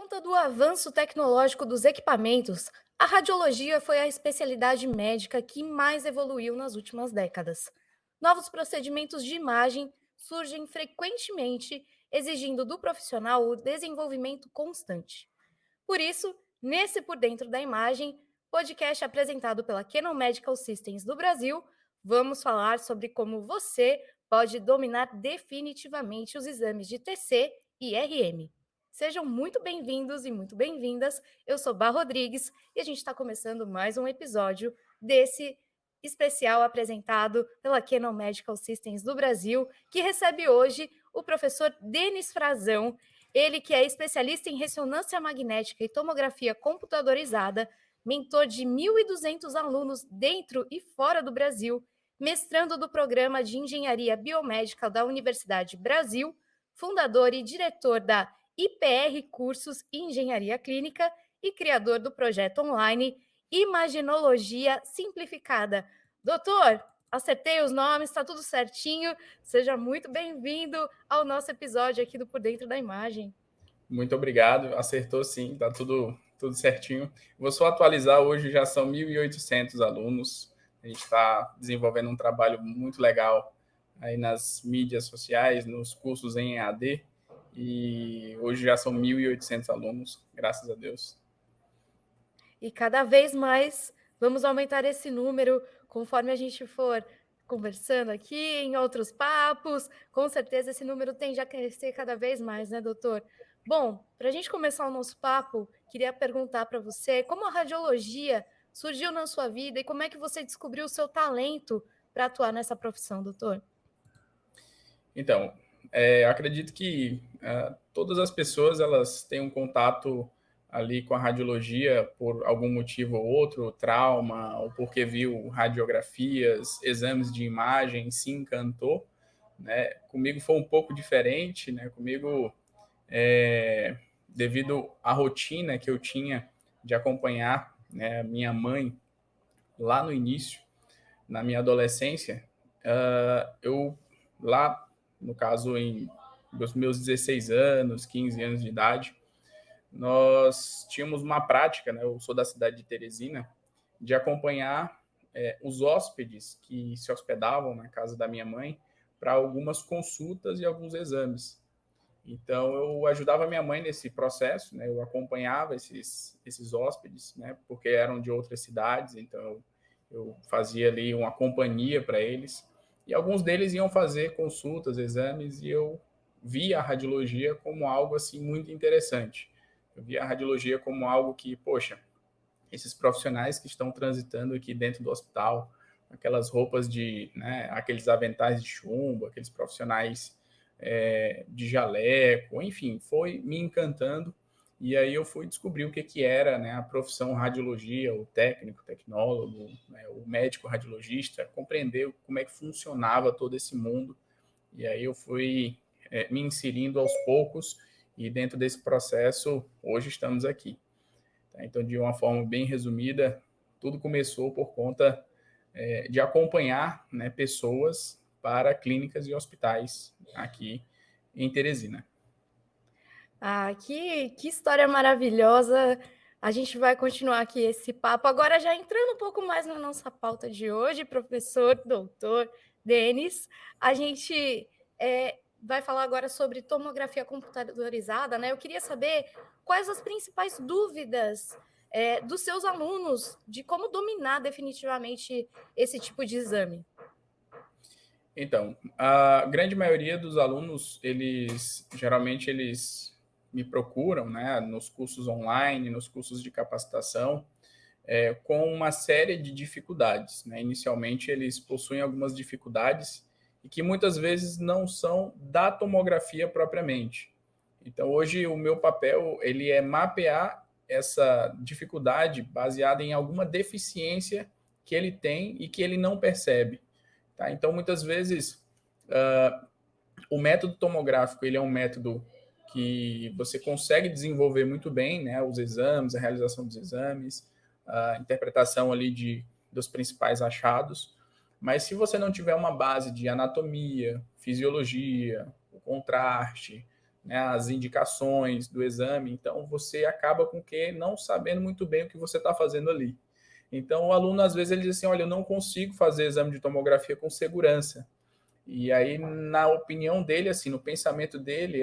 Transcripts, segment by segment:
conta do avanço tecnológico dos equipamentos, a radiologia foi a especialidade médica que mais evoluiu nas últimas décadas. Novos procedimentos de imagem surgem frequentemente, exigindo do profissional o desenvolvimento constante. Por isso, nesse Por Dentro da Imagem, podcast apresentado pela Canon Medical Systems do Brasil, vamos falar sobre como você pode dominar definitivamente os exames de TC e RM. Sejam muito bem-vindos e muito bem-vindas. Eu sou Bá Rodrigues e a gente está começando mais um episódio desse especial apresentado pela Canon Medical Systems do Brasil, que recebe hoje o professor Denis Frazão, ele que é especialista em ressonância magnética e tomografia computadorizada, mentor de 1.200 alunos dentro e fora do Brasil, mestrando do programa de Engenharia Biomédica da Universidade Brasil, fundador e diretor da IPR Cursos e Engenharia Clínica e criador do projeto online Imaginologia Simplificada. Doutor, acertei os nomes, está tudo certinho. Seja muito bem-vindo ao nosso episódio aqui do Por Dentro da Imagem. Muito obrigado, acertou sim, tá tudo certinho. Vou só atualizar, hoje já são 1.800 alunos, a gente está desenvolvendo um trabalho muito legal aí nas mídias sociais, nos cursos em EAD, e hoje já são 1.800 alunos, graças a Deus. E cada vez mais vamos aumentar esse número conforme a gente for conversando aqui em outros papos. Com certeza esse número tende a crescer cada vez mais, né, doutor? Bom, para a gente começar o nosso papo, queria perguntar para você como a radiologia surgiu na sua vida e como é que você descobriu o seu talento para atuar nessa profissão, doutor? Então, acredito que todas as pessoas elas têm um contato ali com a radiologia por algum motivo ou outro, trauma, ou porque viu radiografias, exames de imagem, se encantou, né? Comigo foi um pouco diferente, né? Comigo, devido à rotina que eu tinha de acompanhar, né, minha mãe lá no início, na minha adolescência, eu lá, no caso, em dos meus 16 anos, 15 anos de idade, nós tínhamos uma prática, né? Eu sou da cidade de Teresina, de acompanhar os hóspedes que se hospedavam na casa da minha mãe para algumas consultas e alguns exames. Então, eu ajudava minha mãe nesse processo, né? Eu acompanhava esses hóspedes, né? Porque eram de outras cidades, então eu fazia ali uma companhia para eles. E alguns deles iam fazer consultas, exames, e eu via a radiologia como algo assim muito interessante. Eu via a radiologia como algo que, poxa, esses profissionais que estão transitando aqui dentro do hospital, aquelas roupas de, né, aqueles aventais de chumbo, aqueles profissionais de jaleco, enfim, foi me encantando. E aí eu fui descobrir o que era, né, a profissão radiologia, o técnico, o tecnólogo, né, o médico radiologista, compreender como é que funcionava todo esse mundo. E aí eu fui me inserindo aos poucos e dentro desse processo, hoje estamos aqui. Tá? Então, de uma forma bem resumida, tudo começou por conta de acompanhar, né, pessoas para clínicas e hospitais aqui em Teresina. Ah, que história maravilhosa. A gente vai continuar aqui esse papo. Agora, já entrando um pouco mais na nossa pauta de hoje, professor, doutor Denis, a gente vai falar agora sobre tomografia computadorizada, né? Eu queria saber quais as principais dúvidas dos seus alunos de como dominar definitivamente esse tipo de exame. Então, a grande maioria dos alunos, eles geralmente eles me procuram, né, nos cursos online, nos cursos de capacitação, com uma série de dificuldades, né? Inicialmente, eles possuem algumas dificuldades e que muitas vezes não são da tomografia propriamente. Então, hoje, o meu papel ele é mapear essa dificuldade baseada em alguma deficiência que ele tem e que ele não percebe. Tá? Então, muitas vezes, o método tomográfico ele é um método que você consegue desenvolver muito bem, né? Os exames, a realização dos exames, a interpretação ali dos principais achados. Mas se você não tiver uma base de anatomia, fisiologia, o contraste, né, as indicações do exame, então você acaba com que não sabendo muito bem o que você está fazendo ali. Então, o aluno, às vezes, ele diz assim, olha, eu não consigo fazer exame de tomografia com segurança. E aí, na opinião dele, assim, no pensamento dele,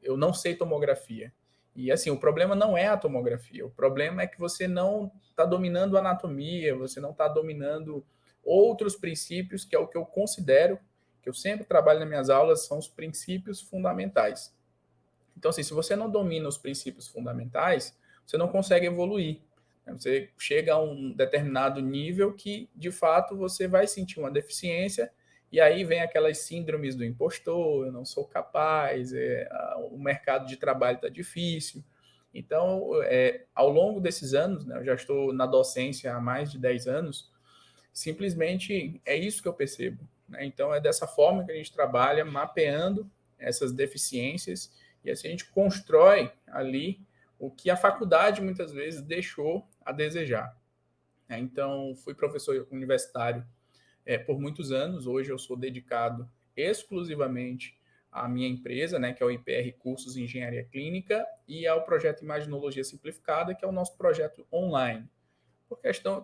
eu não sei tomografia. E, assim, o problema não é a tomografia, o problema é que você não está dominando a anatomia, você não está dominando outros princípios, que é o que eu considero, que eu sempre trabalho nas minhas aulas, são os princípios fundamentais. Então, assim, se você não domina os princípios fundamentais, você não consegue evoluir. Você chega a um determinado nível que, de fato, você vai sentir uma deficiência, e aí vem aquelas síndromes do impostor, eu não sou capaz, o mercado de trabalho está difícil. Então, ao longo desses anos, né, eu já estou na docência há mais de 10 anos, simplesmente é isso que eu percebo. Né? Então, é dessa forma que a gente trabalha, mapeando essas deficiências, e assim a gente constrói ali o que a faculdade muitas vezes deixou a desejar. Então, fui professor universitário por muitos anos, hoje eu sou dedicado exclusivamente à minha empresa, né, que é o IPR Cursos em Engenharia Clínica, e ao projeto Imaginologia Simplificada, que é o nosso projeto online.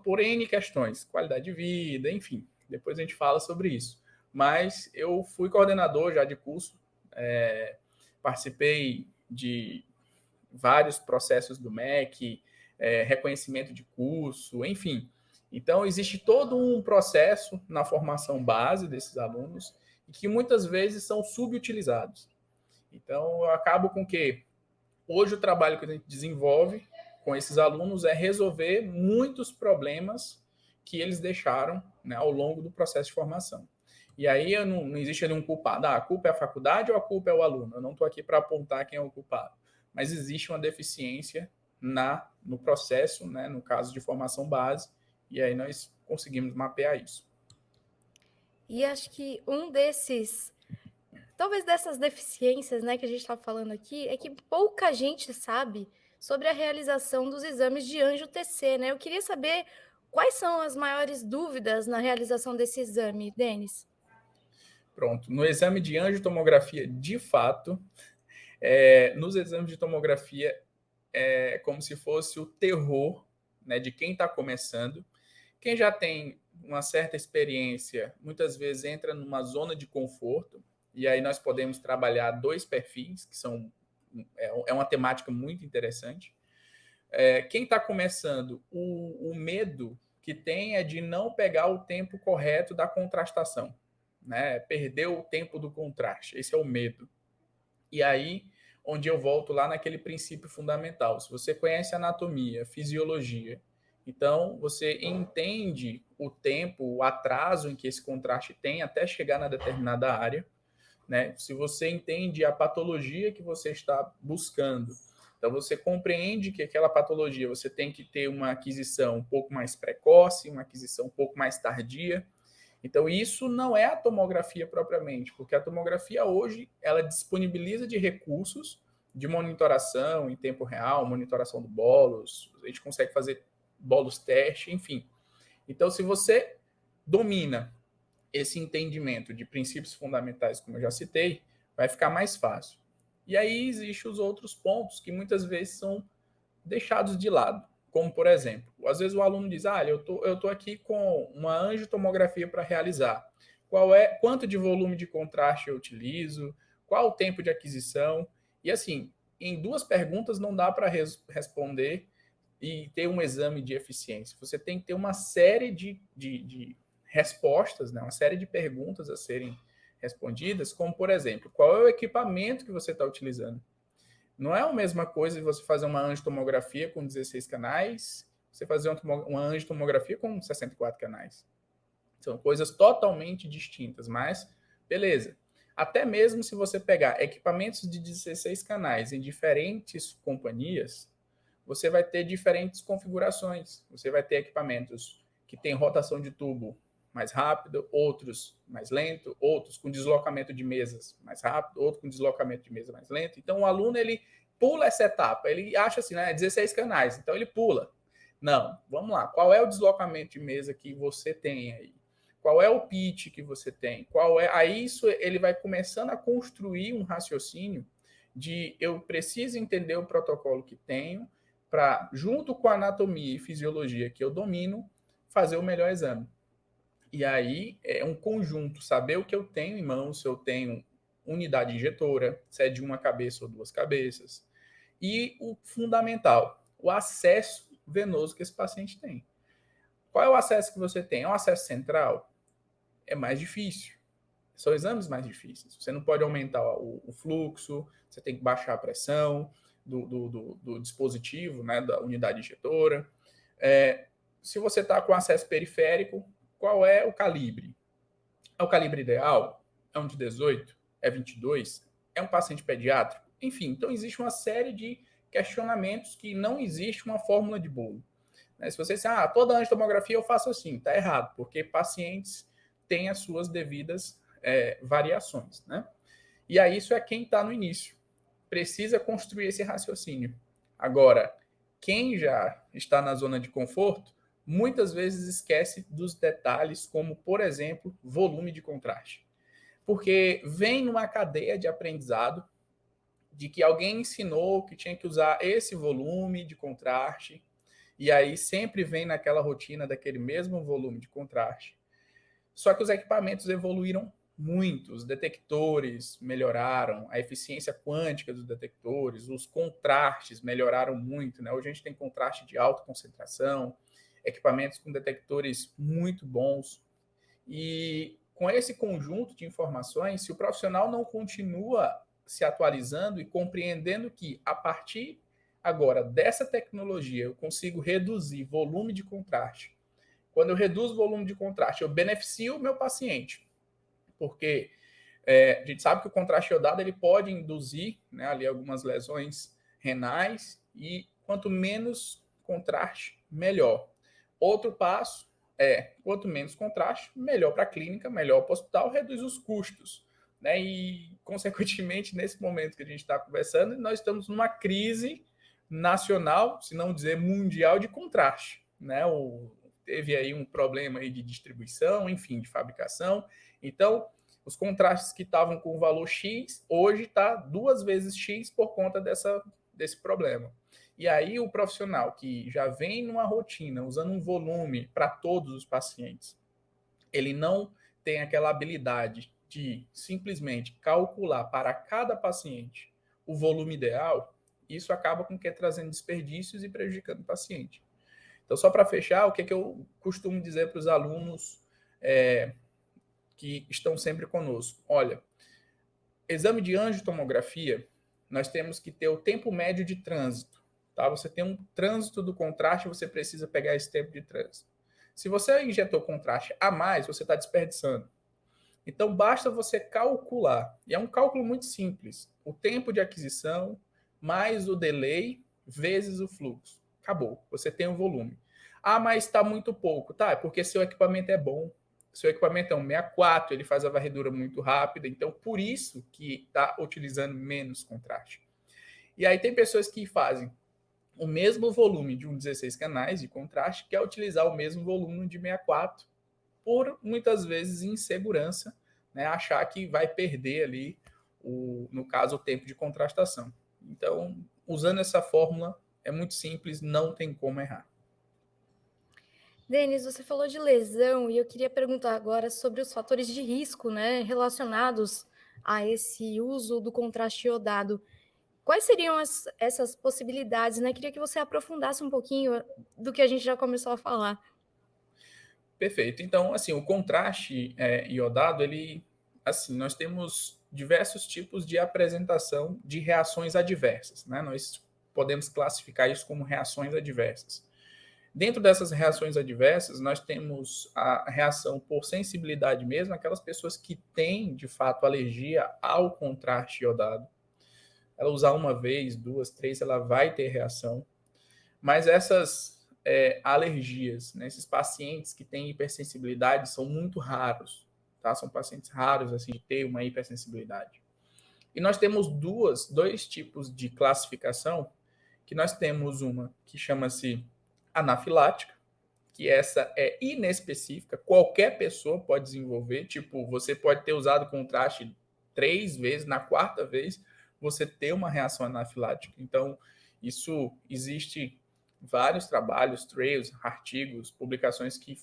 Por N questões, qualidade de vida, enfim, depois a gente fala sobre isso. Mas eu fui coordenador já de curso, participei de vários processos do MEC, reconhecimento de curso, enfim. Então, existe todo um processo na formação base desses alunos e que muitas vezes são subutilizados. Então, eu acabo com que hoje o trabalho que a gente desenvolve com esses alunos é resolver muitos problemas que eles deixaram, né, ao longo do processo de formação. E aí não existe nenhum culpado. A culpa é a faculdade ou a culpa é o aluno? Eu não estou aqui para apontar quem é o culpado. Mas existe uma deficiência no processo, né, no caso de formação base, e aí nós conseguimos mapear isso. E acho que talvez dessas deficiências, né, que a gente está falando aqui, é que pouca gente sabe sobre a realização dos exames de anjo-TC, né? Eu queria saber quais são as maiores dúvidas na realização desse exame, Denis? Pronto. No exame de angiotomografia, de fato, nos exames de tomografia, é como se fosse o terror, né, de quem está começando. Quem já tem uma certa experiência, muitas vezes entra numa zona de conforto, e aí nós podemos trabalhar dois perfis, que é uma temática muito interessante. Quem está começando, o medo que tem é de não pegar o tempo correto da contrastação, né? Perder o tempo do contraste, esse é o medo. E aí, onde eu volto lá naquele princípio fundamental. Se você conhece anatomia, fisiologia, então você entende o tempo, o atraso em que esse contraste tem até chegar na determinada área, né? Se você entende a patologia que você está buscando, então você compreende que aquela patologia você tem que ter uma aquisição um pouco mais precoce, uma aquisição um pouco mais tardia. Então, isso não é a tomografia propriamente, porque a tomografia hoje ela disponibiliza de recursos de monitoração em tempo real, monitoração do bolos, a gente consegue fazer bolos teste, enfim. Então, se você domina esse entendimento de princípios fundamentais, como eu já citei, vai ficar mais fácil. E aí existem os outros pontos que muitas vezes são deixados de lado. Como, por exemplo, às vezes o aluno diz, eu tô aqui com uma angiotomografia para realizar. Quanto de volume de contraste eu utilizo? Qual o tempo de aquisição? E assim, em duas perguntas não dá para responder e ter um exame de eficiência. Você tem que ter uma série de respostas, né? Uma série de perguntas a serem respondidas, como, por exemplo, qual é o equipamento que você está utilizando? Não é a mesma coisa de você fazer uma angiotomografia com 16 canais, você fazer uma angiotomografia com 64 canais. São coisas totalmente distintas, mas beleza. Até mesmo se você pegar equipamentos de 16 canais em diferentes companhias, você vai ter diferentes configurações. Você vai ter equipamentos que têm rotação de tubo mais rápido, outros mais lento, outros com deslocamento de mesas mais rápido, outro com deslocamento de mesa mais lento. Então o aluno ele pula essa etapa, ele acha assim, né, 16 canais, então ele pula. Não, vamos lá, qual é o deslocamento de mesa que você tem aí? Qual é o pitch que você tem? Qual é? Aí isso ele vai começando a construir um raciocínio de eu preciso entender o protocolo que tenho para, junto com a anatomia e fisiologia que eu domino, fazer o melhor exame. E aí é um conjunto, saber o que eu tenho em mãos, se eu tenho unidade injetora, se é de uma cabeça ou duas cabeças. E o fundamental, o acesso venoso que esse paciente tem. Qual é o acesso que você tem? É um acesso central? É mais difícil. São exames mais difíceis. Você não pode aumentar o fluxo, você tem que baixar a pressão do dispositivo, né, da unidade injetora. Se você está com acesso periférico, qual é o calibre? É o calibre ideal? É um de 18? É 22? É um paciente pediátrico? Enfim, então existe uma série de questionamentos que não existe uma fórmula de bolo. Se você disser, toda angiotomografia eu faço assim, está errado, porque pacientes têm as suas devidas variações, né? E aí isso é quem está no início. Precisa construir esse raciocínio. Agora, quem já está na zona de conforto, muitas vezes esquece dos detalhes, como, por exemplo, volume de contraste. Porque vem numa cadeia de aprendizado de que alguém ensinou que tinha que usar esse volume de contraste, e aí sempre vem naquela rotina daquele mesmo volume de contraste. Só que os equipamentos evoluíram muito, os detectores melhoraram, a eficiência quântica dos detectores, os contrastes melhoraram muito, né? Hoje a gente tem contraste de alta concentração, equipamentos com detectores muito bons. E com esse conjunto de informações, se o profissional não continua se atualizando e compreendendo que, a partir agora dessa tecnologia, eu consigo reduzir volume de contraste. Quando eu reduzo o volume de contraste, eu beneficio o meu paciente, porque a gente sabe que o contraste iodado ele pode induzir, né, ali algumas lesões renais, e quanto menos contraste, melhor. Outro passo quanto menos contraste, melhor para a clínica, melhor para o hospital, reduz os custos. Né? E, consequentemente, nesse momento que a gente está conversando, nós estamos numa crise nacional, se não dizer mundial, de contraste. Né? Teve aí um problema aí de distribuição, enfim, de fabricação. Então, os contrastes que estavam com o valor X, hoje está 2 vezes X por conta desse problema. E aí o profissional que já vem numa rotina, usando um volume para todos os pacientes, ele não tem aquela habilidade de simplesmente calcular para cada paciente o volume ideal, isso acaba com que trazendo desperdícios e prejudicando o paciente. Então, só para fechar, o que eu costumo dizer para os alunos que estão sempre conosco? Olha, exame de angiotomografia, nós temos que ter o tempo médio de trânsito. Tá? Você tem um trânsito do contraste, você precisa pegar esse tempo de trânsito. Se você injetou contraste a mais, você está desperdiçando. Então, basta você calcular. E é um cálculo muito simples. O tempo de aquisição mais o delay vezes o fluxo. Acabou. Você tem o volume. Mas está muito pouco. Tá, é porque seu equipamento é bom. Seu equipamento é um 64, ele faz a varredura muito rápida. Então, por isso que está utilizando menos contraste. E aí tem pessoas que fazem o mesmo volume de um 16 canais de contraste, que é utilizar o mesmo volume de 64, por muitas vezes insegurança, né, achar que vai perder ali, no caso, o tempo de contrastação. Então, usando essa fórmula, é muito simples, não tem como errar. Denis, você falou de lesão e eu queria perguntar agora sobre os fatores de risco, né, relacionados a esse uso do contraste iodado. Quais seriam essas possibilidades, né? Queria que você aprofundasse um pouquinho do que a gente já começou a falar. Perfeito. Então, assim, o contraste iodado, ele, assim, nós temos diversos tipos de apresentação de reações adversas, né? Nós podemos classificar isso como reações adversas. Dentro dessas reações adversas, nós temos a reação por sensibilidade mesmo, aquelas pessoas que têm, de fato, alergia ao contraste iodado. Ela usar uma vez, 2, 3, ela vai ter reação. Mas essas alergias, né, esses pacientes que têm hipersensibilidade são muito raros, tá? São pacientes raros, assim, de ter uma hipersensibilidade. E nós temos dois tipos de classificação, que nós temos uma que chama-se anafilática, que essa é inespecífica, qualquer pessoa pode desenvolver, tipo, você pode ter usado contraste 3 vezes, na quarta vez você ter uma reação anafilática. Então, isso existe vários trabalhos, trails, artigos, publicações que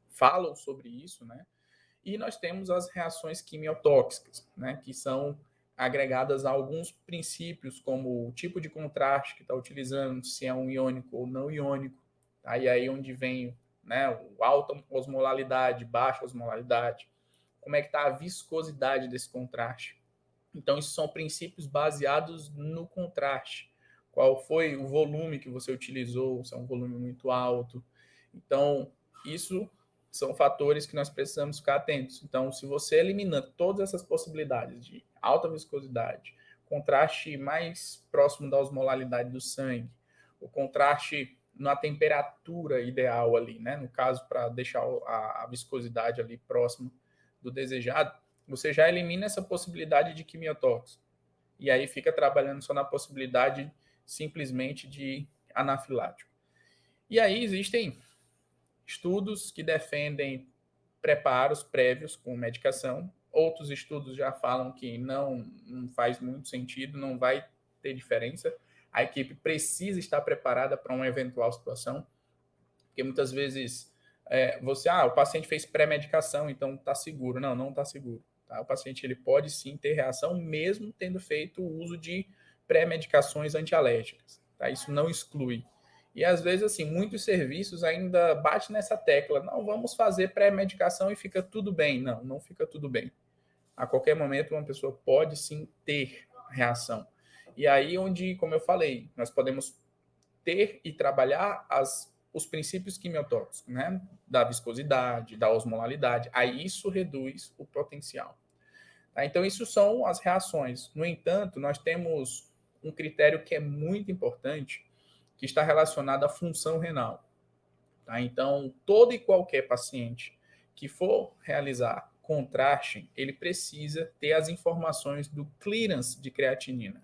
falam sobre isso, né? E nós temos as reações quimiotóxicas, né, que são agregadas a alguns princípios, como o tipo de contraste que está utilizando, se é um iônico ou não iônico. Tá? E aí onde vem, né, alta osmolaridade, baixa osmolaridade, como é que está a viscosidade desse contraste. Então, isso são princípios baseados no contraste. Qual foi o volume que você utilizou, se é um volume muito alto. Então, isso são fatores que nós precisamos ficar atentos. Então, se você elimina todas essas possibilidades de alta viscosidade, contraste mais próximo da osmolaridade do sangue, o contraste na temperatura ideal ali, né? No caso, para deixar a viscosidade ali próximo do desejado, você já elimina essa possibilidade de quimiotóxico. E aí fica trabalhando só na possibilidade simplesmente de anafilático. E aí existem estudos que defendem preparos prévios com medicação. Outros estudos já falam que não faz muito sentido, não vai ter diferença. A equipe precisa estar preparada para uma eventual situação, porque muitas vezes o paciente fez pré-medicação, então está seguro. Não, não está seguro. Tá? O paciente ele pode sim ter reação, mesmo tendo feito o uso de pré-medicações antialérgicas. Tá? Isso não exclui. E às vezes, assim, muitos serviços ainda batem nessa tecla. Não, vamos fazer pré-medicação e fica tudo bem. Não, não fica tudo bem. A qualquer momento, uma pessoa pode sim ter reação. E aí onde, como eu falei, nós podemos ter e trabalhar os princípios quimiotóxicos, né? Da viscosidade, da osmolaridade. Aí isso reduz o potencial. Tá? Então, isso são as reações. No entanto, nós temos um critério que é muito importante, que está relacionado à função renal. Tá? Então, todo e qualquer paciente que for realizar contraste, ele precisa ter as informações do clearance de creatinina.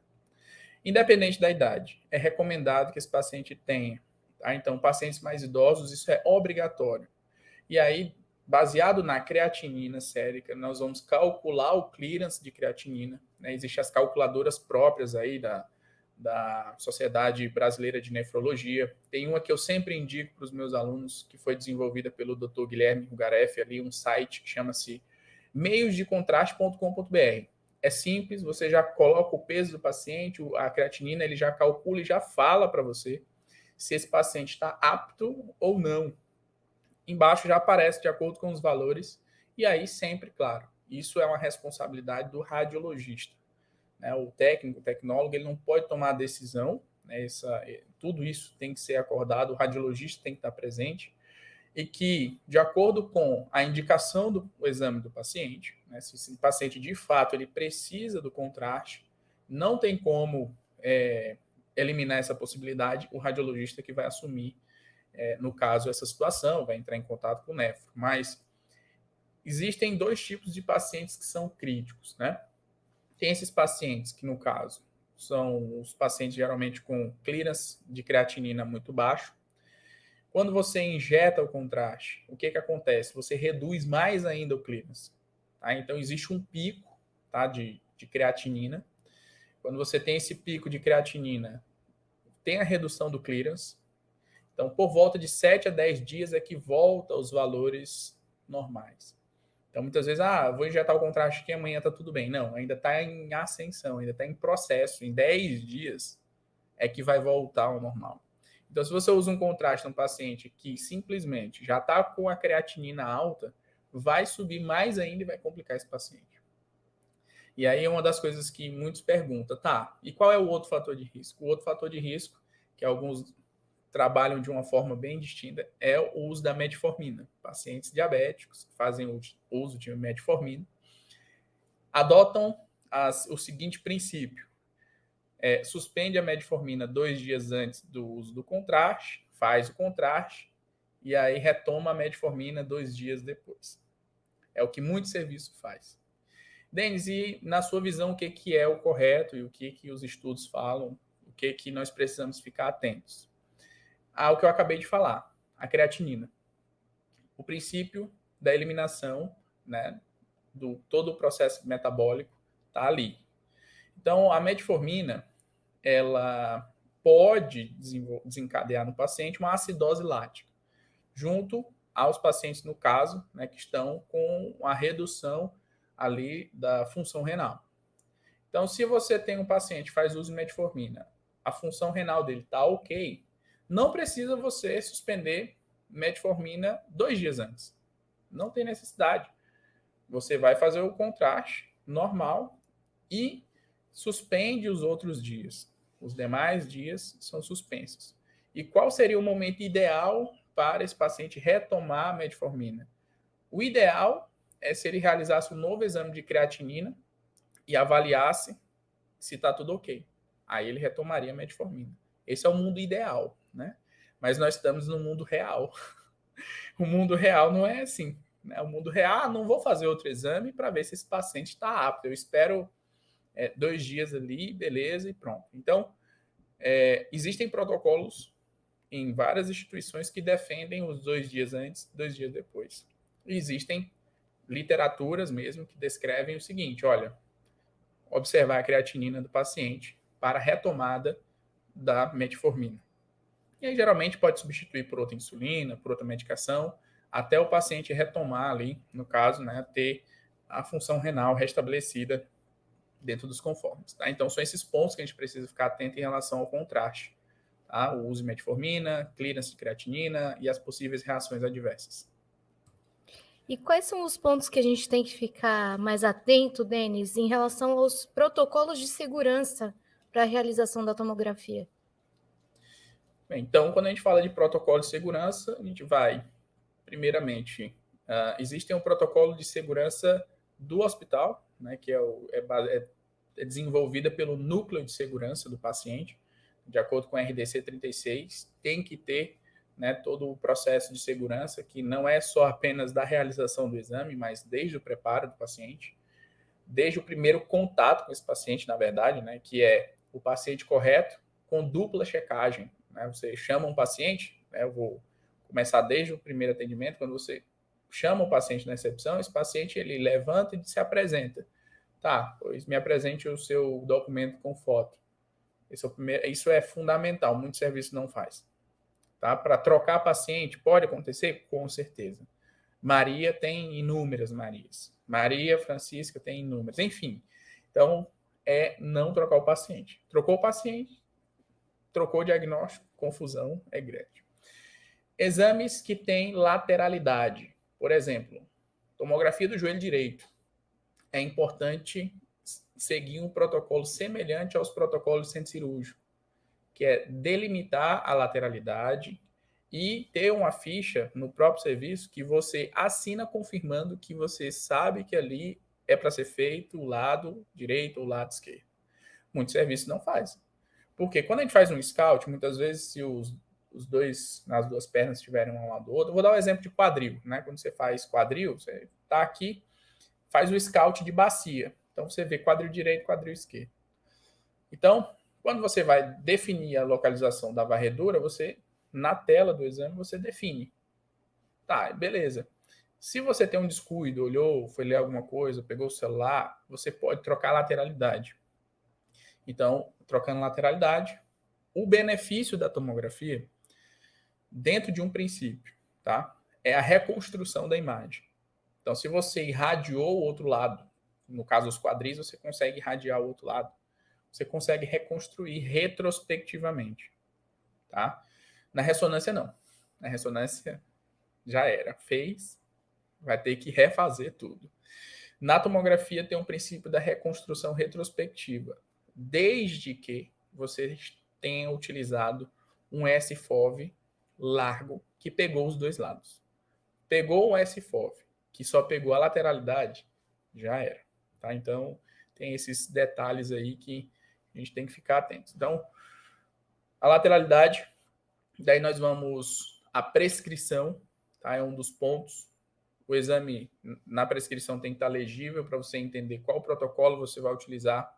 Independente da idade, é recomendado que esse paciente tenha. Tá? Então, pacientes mais idosos, isso é obrigatório. E aí, baseado na creatinina sérica, nós vamos calcular o clearance de creatinina. Né? Existem as calculadoras próprias aí da Sociedade Brasileira de Nefrologia. Tem uma que eu sempre indico para os meus alunos, que foi desenvolvida pelo Dr. Guilherme Rugaref, ali um site que chama-se meiosdecontraste.com.br. É simples, você já coloca o peso do paciente, a creatinina, ele já calcula e já fala para você se esse paciente está apto ou não. Embaixo já aparece de acordo com os valores, e aí sempre, claro, isso é uma responsabilidade do radiologista. Né? O técnico, o tecnólogo, ele não pode tomar a decisão, né? Tudo isso tem que ser acordado, o radiologista tem que estar presente, e que, de acordo com a indicação do exame do paciente, né, se o paciente de fato ele precisa do contraste, não tem como eliminar essa possibilidade, o radiologista que vai assumir, no caso, essa situação, vai entrar em contato com o nefro. Mas existem dois tipos de pacientes que são críticos, né? Tem esses pacientes que, no caso, são os pacientes geralmente com clearance de creatinina muito baixo. Quando você injeta o contraste, o que acontece? Você reduz mais ainda o clearance. Tá? Então, existe um pico, tá, de creatinina. Quando você tem esse pico de creatinina, tem a redução do clearance. Então, por volta de 7 a 10 dias é que volta aos valores normais. Então, muitas vezes, vou injetar o contraste aqui, amanhã está tudo bem. Não, ainda está em ascensão, ainda está em processo. Em 10 dias é que vai voltar ao normal. Então, se você usa um contraste num paciente que simplesmente já está com a creatinina alta, vai subir mais ainda e vai complicar esse paciente. E aí é uma das coisas que muitos perguntam, tá, e qual é o outro fator de risco? O outro fator de risco, que alguns trabalham de uma forma bem distinta, é o uso da metformina. Pacientes diabéticos que fazem o uso de metformina adotam o seguinte princípio: suspende a metformina 2 dias antes do uso do contraste, faz o contraste, e aí retoma a metformina 2 dias depois. É o que muito serviço faz. Denis, e na sua visão, o que é o correto e o que os estudos falam, o que nós precisamos ficar atentos? O que eu acabei de falar. a creatinina. O princípio da eliminação, né, do todo o processo metabólico está ali. Então, a metformina, ela pode desencadear no paciente uma acidose lática, junto aos pacientes, no caso, né, que estão com a redução ali da função renal. Então, se você tem um paciente que faz uso de metformina, a função renal dele está ok, não precisa você suspender metformina 2 dias antes. Não tem necessidade. Você vai fazer o contraste normal e suspende os outros dias. Os demais dias são suspensos. E qual seria o momento ideal para esse paciente retomar a metformina? O ideal é se ele realizasse um novo exame de creatinina e avaliasse se está tudo ok. Aí ele retomaria a metformina. Esse é o mundo ideal, né? Mas nós estamos no mundo real. O mundo real não é assim. Né? O mundo real, não vou fazer outro exame para ver se esse paciente está apto. Eu espero 2 dias ali, beleza, e pronto. Então, existem protocolos em várias instituições que defendem os 2 dias antes, 2 dias depois. E existem literaturas mesmo que descrevem o seguinte, olha, observar a creatinina do paciente para a retomada da metformina. E aí, geralmente, pode substituir por outra insulina, por outra medicação, até o paciente retomar ali, no caso, né, ter a função renal restabelecida dentro dos conformes. Tá? Então, são esses pontos que a gente precisa ficar atento em relação ao contraste. Tá? O uso de metformina, clearance de creatinina e as possíveis reações adversas. E quais são os pontos que a gente tem que ficar mais atento, Denis, em relação aos protocolos de segurança para a realização da tomografia? Bem, então, quando a gente fala de protocolo de segurança, a gente vai, primeiramente, existe um protocolo de segurança do hospital, né, que é desenvolvida pelo núcleo de segurança do paciente, de acordo com a RDC 36, tem que ter, né, todo o processo de segurança, que não é só apenas da realização do exame, mas desde o preparo do paciente, desde o primeiro contato com esse paciente, na verdade, né, que é o paciente correto, com dupla checagem. Né? Você chama um paciente, né, eu vou começar desde o primeiro atendimento, quando você chama o paciente na recepção, esse paciente ele levanta e se apresenta. Tá, pois me apresente o seu documento com foto. Isso é fundamental, muitos serviços não faz. Tá? Para trocar paciente, pode acontecer? Com certeza. Maria tem inúmeras Marias. Maria Francisca tem inúmeras. Enfim, então não trocar o paciente. Trocou o paciente, trocou o diagnóstico, confusão é grande. Exames que têm lateralidade. Por exemplo, tomografia do joelho direito. É importante seguir um protocolo semelhante aos protocolos do centro cirúrgico, que é delimitar a lateralidade e ter uma ficha no próprio serviço que você assina confirmando que você sabe que ali é para ser feito o lado direito ou o lado esquerdo. Muitos serviços não fazem. Porque quando a gente faz um scout, muitas vezes, se as duas pernas estiverem um ao lado do outro, eu vou dar um exemplo de quadril. Né? Quando você faz quadril, você está aqui, faz o scout de bacia. Então, você vê quadril direito, quadril esquerdo. Então, quando você vai definir a localização da varredura, você, na tela do exame, você define. Tá, beleza. Se você tem um descuido, olhou, foi ler alguma coisa, pegou o celular, você pode trocar a lateralidade. Então, trocando lateralidade, o benefício da tomografia, dentro de um princípio, tá? É a reconstrução da imagem. Então, se você irradiou o outro lado, no caso os quadris, você consegue irradiar o outro lado. Você consegue reconstruir retrospectivamente, tá? Na ressonância, não. Na ressonância, já era. Fez, vai ter que refazer tudo. Na tomografia, tem um princípio da reconstrução retrospectiva, desde que você tenha utilizado um SFOV largo que pegou os dois lados. Pegou um SFOV que só pegou a lateralidade, já era. Tá? Então, tem esses detalhes aí que a gente tem que ficar atento. Então, a lateralidade, daí nós vamos à prescrição, tá? É um dos pontos. O exame na prescrição tem que estar legível para você entender qual protocolo você vai utilizar.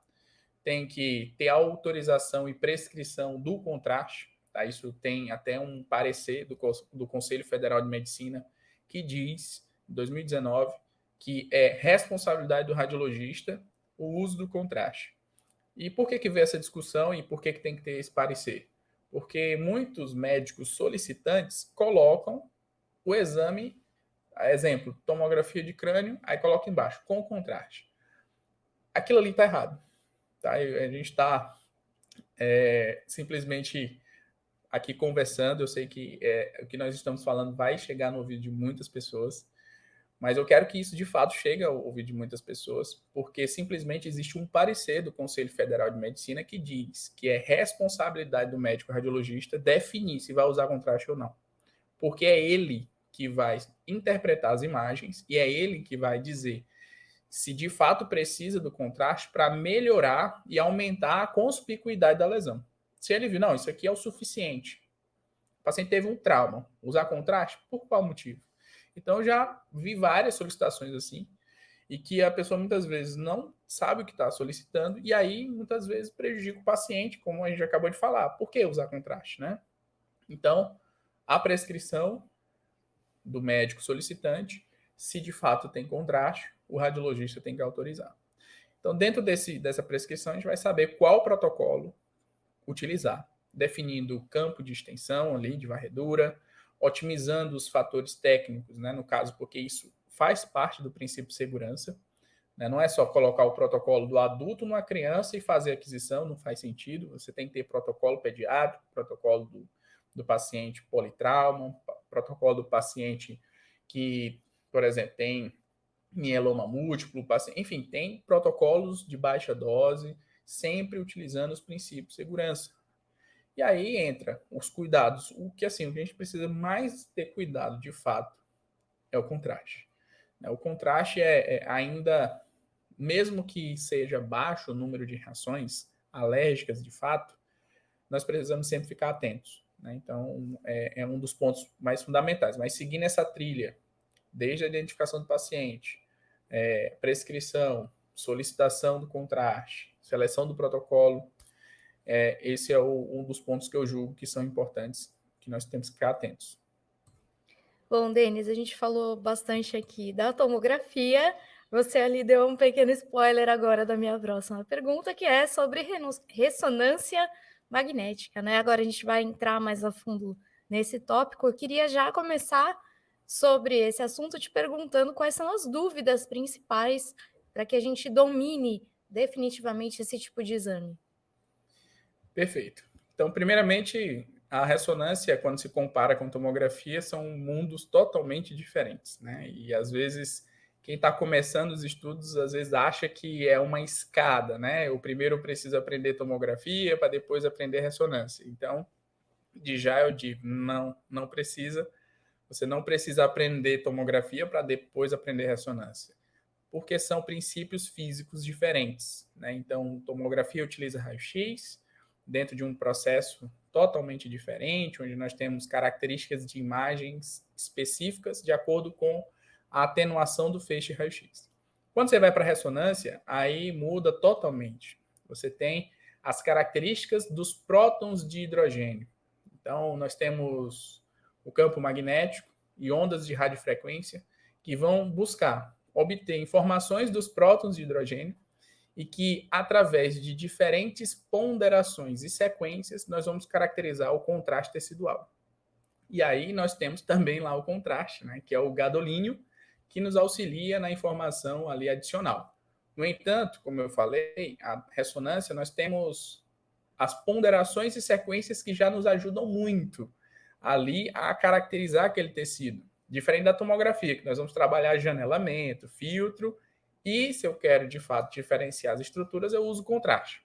Tem que ter autorização e prescrição do contraste. Tá? Isso tem até um parecer do Conselho Federal de Medicina que diz, em 2019, que é responsabilidade do radiologista o uso do contraste. E por que veio essa discussão e por que tem que ter esse parecer? Porque muitos médicos solicitantes colocam o exame, exemplo, tomografia de crânio, aí coloca embaixo, com contraste. Aquilo ali está errado. Tá? A gente está simplesmente aqui conversando, eu sei que o que nós estamos falando vai chegar no ouvido de muitas pessoas, mas eu quero que isso de fato chegue ao ouvido de muitas pessoas, porque simplesmente existe um parecer do Conselho Federal de Medicina que diz que é responsabilidade do médico radiologista definir se vai usar contraste ou não. Porque é ele que vai interpretar as imagens e é ele que vai dizer se de fato precisa do contraste para melhorar e aumentar a conspicuidade da lesão. Se ele viu, não, isso aqui é o suficiente. O paciente teve um trauma. Usar contraste? Por qual motivo? Então, eu já vi várias solicitações assim, e que a pessoa muitas vezes não sabe o que está solicitando, e aí muitas vezes prejudica o paciente, como a gente acabou de falar. Por que usar contraste, né? Então, a prescrição do médico solicitante, se de fato tem contraste, o radiologista tem que autorizar. Então, dentro dessa prescrição, a gente vai saber qual protocolo utilizar, definindo o campo de extensão ali, de varredura, otimizando os fatores técnicos, né, no caso, porque isso faz parte do princípio de segurança. Né, não é só colocar o protocolo do adulto numa criança e fazer a aquisição, não faz sentido. Você tem que ter protocolo pediátrico, protocolo do paciente politrauma, protocolo do paciente que, por exemplo, tem mieloma múltiplo, enfim, tem protocolos de baixa dose, sempre utilizando os princípios de segurança. E aí entra os cuidados. O que assim, o que a gente precisa mais ter cuidado, de fato, é o contraste. O contraste ainda, mesmo que seja baixo o número de reações alérgicas, de fato, nós precisamos sempre ficar atentos. Né? Então, é um dos pontos mais fundamentais. Mas seguindo essa trilha, desde a identificação do paciente, prescrição, solicitação do contraste, seleção do protocolo, esse é um dos pontos que eu julgo que são importantes, que nós temos que ficar atentos. Bom, Denis, a gente falou bastante aqui da tomografia. Você ali deu um pequeno spoiler agora da minha próxima pergunta, que é sobre ressonância magnética, né? Agora a gente vai entrar mais a fundo nesse tópico. Eu queria já começar sobre esse assunto te perguntando quais são as dúvidas principais para que a gente domine definitivamente esse tipo de exame. Perfeito. Então, primeiramente, a ressonância, quando se compara com tomografia, são mundos totalmente diferentes, né? E às vezes quem está começando os estudos às vezes acha que é uma escada, né? O primeiro precisa aprender tomografia para depois aprender ressonância. Então, de já eu digo, não precisa. Você não precisa aprender tomografia para depois aprender ressonância, porque são princípios físicos diferentes, né? Então, tomografia utiliza raio-x dentro de um processo totalmente diferente, onde nós temos características de imagens específicas de acordo com a atenuação do feixe raio-x. Quando você vai para a ressonância, aí muda totalmente. Você tem as características dos prótons de hidrogênio. Então, nós temos o campo magnético e ondas de radiofrequência que vão buscar obter informações dos prótons de hidrogênio e que, através de diferentes ponderações e sequências, nós vamos caracterizar o contraste tecidual. E aí nós temos também lá o contraste, né, que é o gadolínio, que nos auxilia na informação ali adicional. No entanto, como eu falei, a ressonância, nós temos as ponderações e sequências que já nos ajudam muito ali a caracterizar aquele tecido. Diferente da tomografia, que nós vamos trabalhar janelamento, filtro, e se eu quero, de fato, diferenciar as estruturas, eu uso contraste.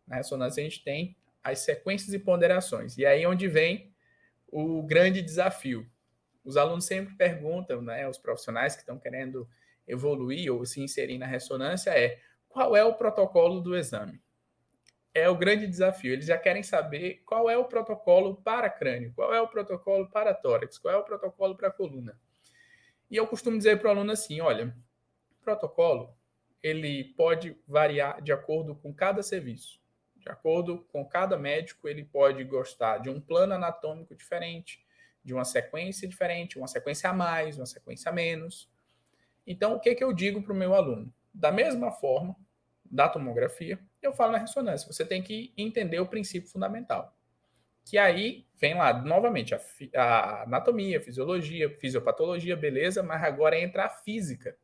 Na ressonância, a gente tem as sequências e ponderações. E aí é onde vem o grande desafio. Os alunos sempre perguntam, né, os profissionais que estão querendo evoluir ou se inserir na ressonância, qual é o protocolo do exame? É o grande desafio. Eles já querem saber qual é o protocolo para crânio, qual é o protocolo para tórax, qual é o protocolo para coluna. E eu costumo dizer para o aluno assim, olha, o protocolo ele pode variar de acordo com cada serviço, De acordo com cada médico, ele pode gostar de um plano anatômico diferente, de uma sequência diferente, uma sequência a mais, uma sequência a menos. Então, o que eu digo para o meu aluno? Da mesma forma, da tomografia, eu falo na ressonância. Você tem que entender o princípio fundamental. Que aí vem lá, novamente, a anatomia, a fisiologia, fisiopatologia, beleza, mas agora entra a física.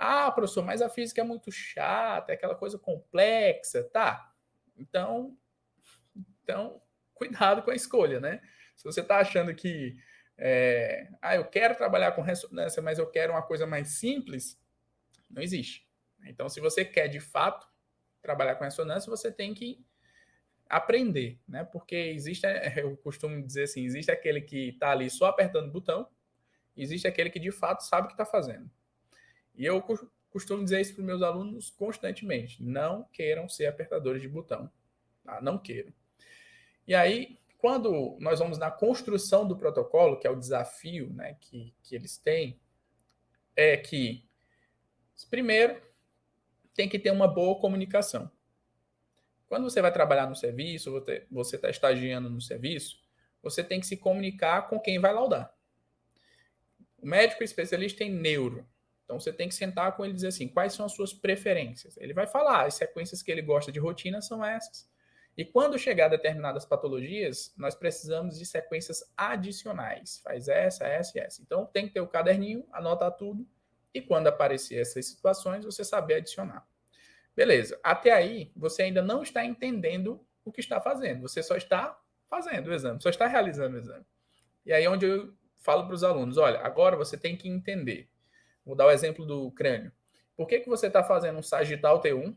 Ah, professor, mas a física é muito chata, é aquela coisa complexa. Tá, então cuidado com a escolha, né? Se você está achando que eu quero trabalhar com ressonância, mas eu quero uma coisa mais simples, não existe. Então, se você quer de fato trabalhar com ressonância, você tem que aprender, né? Porque existe, eu costumo dizer assim, existe aquele que está ali só apertando o botão, existe aquele que de fato sabe o que está fazendo. E eu costumo dizer isso para os meus alunos constantemente: não queiram ser apertadores de botão, tá? Não queiram. E aí, quando nós vamos na construção do protocolo, que é o desafio, né, que eles têm, é que, primeiro, tem que ter uma boa comunicação. Quando você vai trabalhar no serviço, você está estagiando no serviço, você tem que se comunicar com quem vai laudar. O médico especialista em neuro. Então, você tem que sentar com ele e dizer assim, quais são as suas preferências? Ele vai falar, as sequências que ele gosta de rotina são essas. E quando chegar a determinadas patologias, nós precisamos de sequências adicionais. Faz essa, essa e essa. Então, tem que ter o caderninho, anotar tudo, e quando aparecer essas situações, você saber adicionar. Beleza. Até aí, você ainda não está entendendo o que está fazendo. Você só está fazendo o exame, só está realizando o exame. E aí onde eu falo para os alunos, olha, agora você tem que entender. Vou dar o exemplo do crânio. Por que você está fazendo um sagital T1?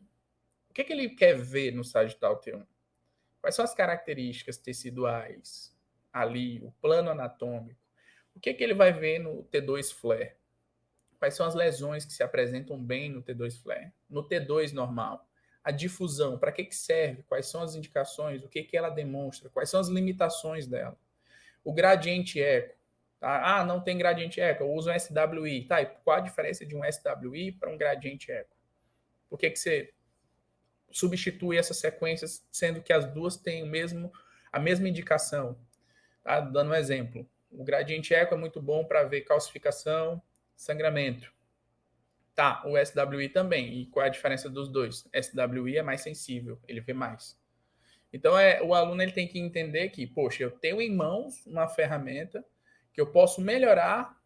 O que ele quer ver no sagital T1? Quais são as características teciduais ali, o plano anatômico? O que ele vai ver no T2 flare? Quais são as lesões que se apresentam bem no T2 flare? No T2 normal? A difusão, para que serve? Quais são as indicações? O que ela demonstra? Quais são as limitações dela? O gradiente eco. Tá? Ah, não tem gradiente eco, eu uso um SWI. Tá, e qual a diferença de um SWI para um gradiente eco? Por que você substitui essas sequências, sendo que as duas têm a mesma indicação? Tá? Dando um exemplo. O gradiente eco é muito bom para ver calcificação, sangramento. Tá, o SWI também. E qual é a diferença dos dois? SWI é mais sensível, ele vê mais. Então, o aluno ele tem que entender que, poxa, eu tenho em mãos uma ferramenta que eu posso melhorar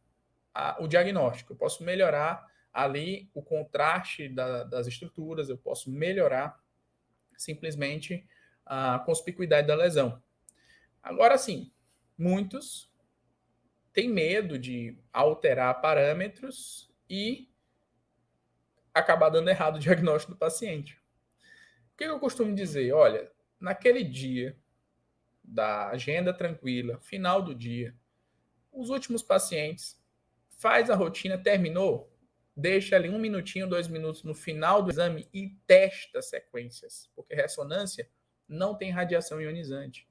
o diagnóstico, eu posso melhorar ali o contraste das estruturas, eu posso melhorar simplesmente a conspicuidade da lesão. Agora, sim, muitos têm medo de alterar parâmetros e acabar dando errado o diagnóstico do paciente. O que eu costumo dizer? Olha, naquele dia da agenda tranquila, final do dia, os últimos pacientes, faz a rotina, terminou, deixa ali 1 minutinho, 2 minutos no final do exame e testa sequências, porque ressonância não tem radiação ionizante.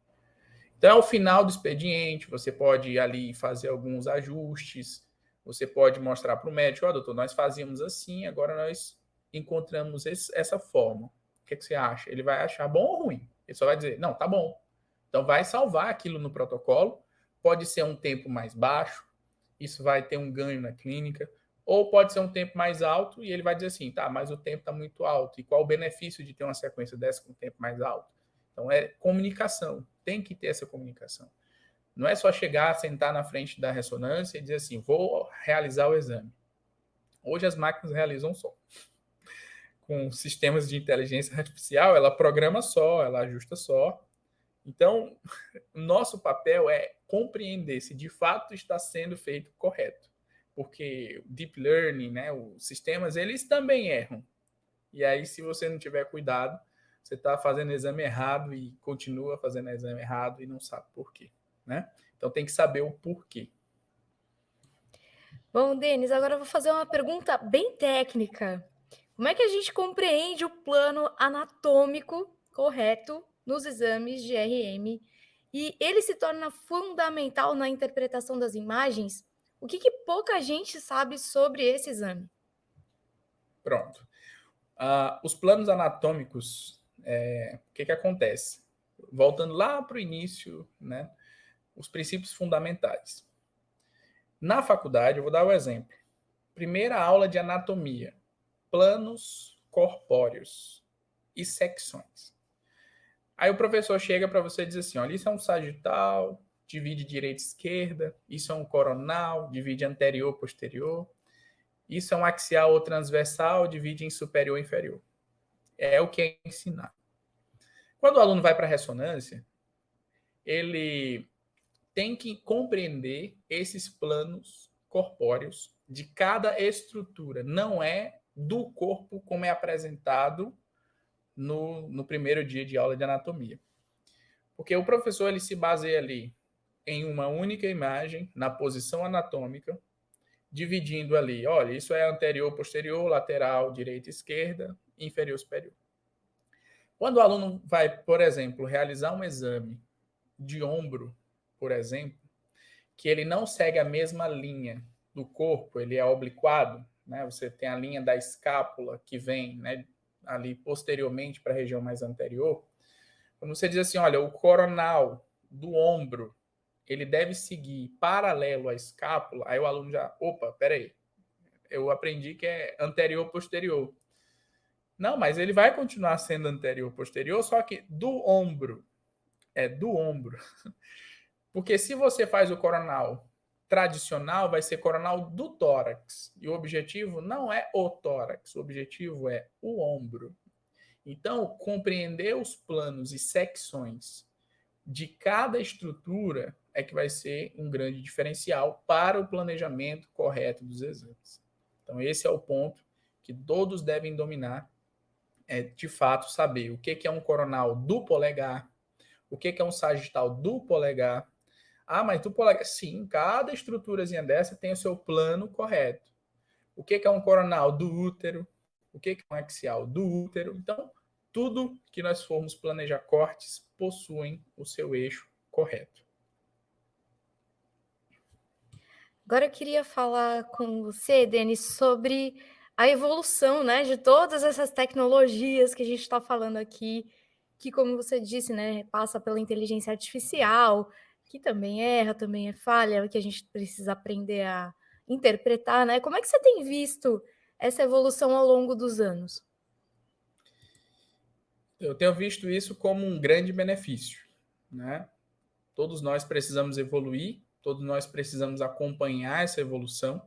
Então, ao final do expediente, você pode ali fazer alguns ajustes, você pode mostrar para o médico, ó, doutor, nós fazíamos assim, agora nós encontramos essa forma. O que você acha? Ele vai achar bom ou ruim? Ele só vai dizer, não, tá bom. Então, vai salvar aquilo no protocolo, pode ser um tempo mais baixo, isso vai ter um ganho na clínica, ou pode ser um tempo mais alto e ele vai dizer assim, tá, mas o tempo está muito alto, e qual o benefício de ter uma sequência dessa com um tempo mais alto? Então, é comunicação, tem que ter essa comunicação. Não é só chegar, sentar na frente da ressonância e dizer assim, vou realizar o exame. Hoje as máquinas realizam só. Com sistemas de inteligência artificial, ela programa só, ela ajusta só. Então, nosso papel é compreender se de fato está sendo feito correto. Porque o deep learning, né, os sistemas, eles também erram. E aí, se você não tiver cuidado, você está fazendo exame errado e continua fazendo exame errado e não sabe por quê, né? Então, tem que saber o porquê. Bom, Denis, agora eu vou fazer uma pergunta bem técnica. Como é que a gente compreende o plano anatômico correto nos exames de RM e ele se torna fundamental na interpretação das imagens? O que pouca gente sabe sobre esse exame? Pronto. Os planos anatômicos, o que acontece? Voltando lá para o início, né, os princípios fundamentais. Na faculdade, eu vou dar o exemplo. Primeira aula de anatomia, planos corpóreos e secções. Aí o professor chega para você e diz assim, olha, isso é um sagital, divide direita e esquerda, isso é um coronal, divide anterior e posterior, isso é um axial ou transversal, divide em superior e inferior. É o que é ensinar. Quando o aluno vai para a ressonância, ele tem que compreender esses planos corpóreos de cada estrutura. Não é do corpo como é apresentado no primeiro dia de aula de anatomia. Porque o professor ele se baseia ali em uma única imagem, na posição anatômica, dividindo ali, olha, isso é anterior, posterior, lateral, direita, esquerda, inferior, superior. Quando o aluno vai, por exemplo, realizar um exame de ombro, por exemplo, que ele não segue a mesma linha do corpo, ele é obliquado, né? Você tem a linha da escápula que vem, né, ali posteriormente para a região mais anterior. Quando você diz assim, olha, o coronal do ombro, ele deve seguir paralelo à escápula, aí o aluno já, opa, peraí, eu aprendi que é anterior-posterior. Não, mas ele vai continuar sendo anterior-posterior, só que do ombro, é do ombro. Porque se você faz o coronal tradicional, vai ser coronal do tórax. E o objetivo não é o tórax, o objetivo é o ombro. Então, compreender os planos e secções de cada estrutura é que vai ser um grande diferencial para o planejamento correto dos exames. Então, esse é o ponto que todos devem dominar, é de fato saber o que é um coronal do polegar, o que é um sagital do polegar. Ah, mas do polegar, sim, cada estruturazinha dessa tem o seu plano correto. O que é um coronal do útero, o que é um axial do útero. Então, tudo que nós formos planejar cortes possuem o seu eixo correto. Agora eu queria falar com você, Denis, sobre a evolução, né, de todas essas tecnologias que a gente está falando aqui, que, como você disse, né, passa pela inteligência artificial, que também erra, também é falha, que a gente precisa aprender a interpretar, né? Como é que você tem visto essa evolução ao longo dos anos? Eu tenho visto isso como um grande benefício, né? Todos nós precisamos evoluir, todos nós precisamos acompanhar essa evolução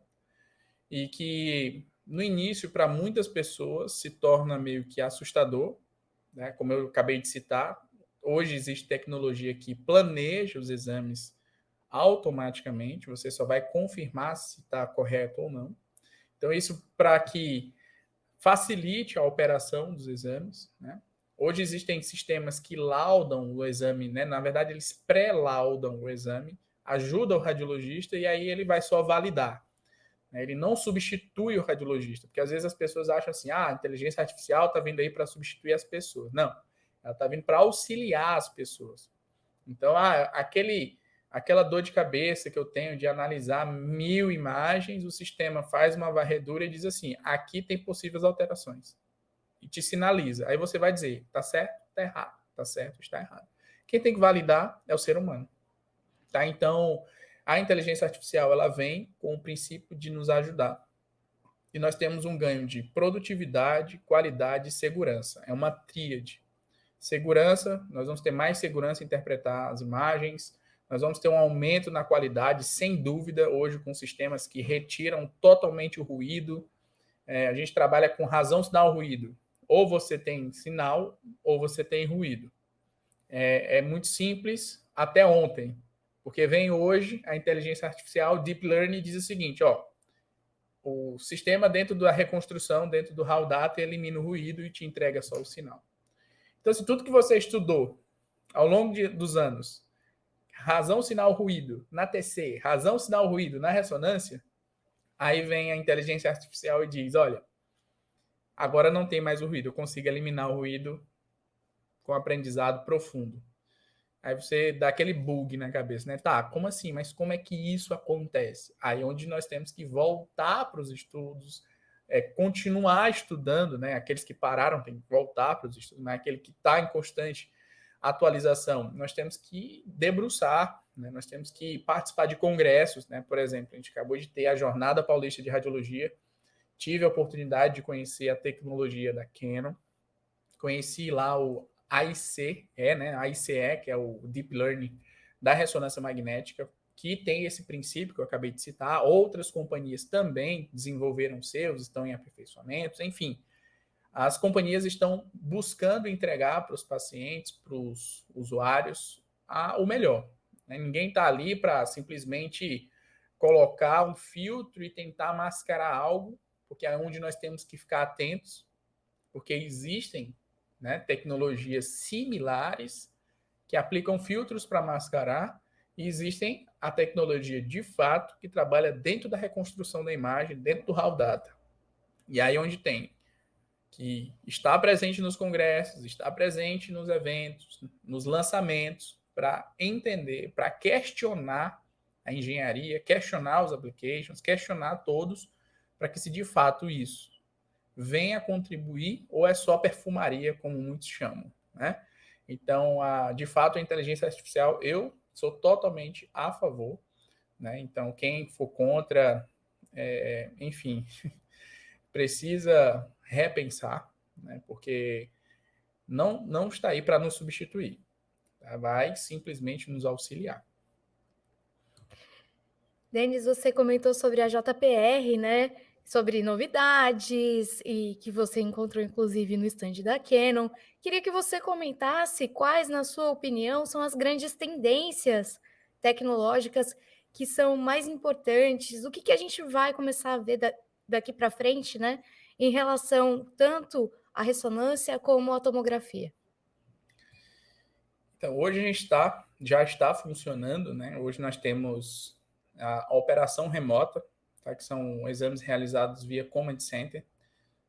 e que no início para muitas pessoas se torna meio que assustador, né? Como eu acabei de citar, hoje existe tecnologia que planeja os exames automaticamente, você só vai confirmar se está correto ou não. Então isso para que facilite a operação dos exames, né? Hoje existem sistemas que laudam o exame, né? Na verdade, eles pré-laudam o exame, ajudam o radiologista e aí ele vai só validar. Né? Ele não substitui o radiologista, porque às vezes as pessoas acham assim, ah, a inteligência artificial está vindo aí para substituir as pessoas. Não, ela está vindo para auxiliar as pessoas. Então, aquela dor de cabeça que eu tenho de analisar 1000 imagens, o sistema faz uma varredura e diz assim, aqui tem possíveis alterações. E te sinaliza. Aí você vai dizer, tá certo, tá errado, tá certo, está errado. Quem tem que validar é o ser humano. Tá? Então, a inteligência artificial ela vem com o princípio de nos ajudar. E nós temos um ganho de produtividade, qualidade e segurança. É uma tríade. Segurança, nós vamos ter mais segurança em interpretar as imagens, nós vamos ter um aumento na qualidade, sem dúvida, hoje com sistemas que retiram totalmente o ruído. A gente trabalha com razão, sinal, ruído. Ou você tem sinal, ou você tem ruído. É muito simples até ontem, porque vem hoje a inteligência artificial, Deep Learning, diz o seguinte, ó, o sistema dentro da reconstrução, dentro do raw data, elimina o ruído e te entrega só o sinal. Então, se tudo que você estudou ao longo dos anos, razão, sinal, ruído, na TC, razão, sinal, ruído, na ressonância, aí vem a inteligência artificial e diz, olha, agora não tem mais o ruído, eu consigo eliminar o ruído com aprendizado profundo. Aí você dá aquele bug na cabeça, né? Tá, como assim? Mas como é que isso acontece? Aí é onde nós temos que voltar para os estudos, continuar estudando, né? Aqueles que pararam têm que voltar para os estudos, mas aquele que está em constante atualização, nós temos que debruçar, né? Nós temos que participar de congressos, né? Por exemplo, a gente acabou de ter a Jornada Paulista de Radiologia, tive a oportunidade de conhecer a tecnologia da Canon, conheci lá o AICE, né? AICE, que é o Deep Learning da ressonância magnética, que tem esse princípio que eu acabei de citar. Outras companhias também desenvolveram seus, estão em aperfeiçoamentos, enfim. As companhias estão buscando entregar para os pacientes, para os usuários, o melhor. Né? Ninguém está ali para simplesmente colocar um filtro e tentar mascarar algo, porque é onde nós temos que ficar atentos, porque existem, né, tecnologias similares que aplicam filtros para mascarar, e existem a tecnologia de fato que trabalha dentro da reconstrução da imagem, dentro do raw data. E aí onde tem que está presente nos congressos, está presente nos eventos, nos lançamentos, para entender, para questionar a engenharia, questionar os applications, questionar todos, para que se de fato isso venha contribuir ou é só perfumaria, como muitos chamam, né? Então, de fato, a inteligência artificial, eu sou totalmente a favor, né? Então, quem for contra, enfim, precisa repensar, né? Porque não está aí para nos substituir, tá? Vai simplesmente nos auxiliar. Denis, você comentou sobre a JPR, né? Sobre novidades e que você encontrou inclusive no stand da Canon. Queria que você comentasse quais, na sua opinião, são as grandes tendências tecnológicas que são mais importantes, o que a gente vai começar a ver daqui para frente, né? Em relação tanto à ressonância como à tomografia. Então, hoje a gente já está funcionando, né? Hoje nós temos a operação remota, tá? Que são exames realizados via Command Center.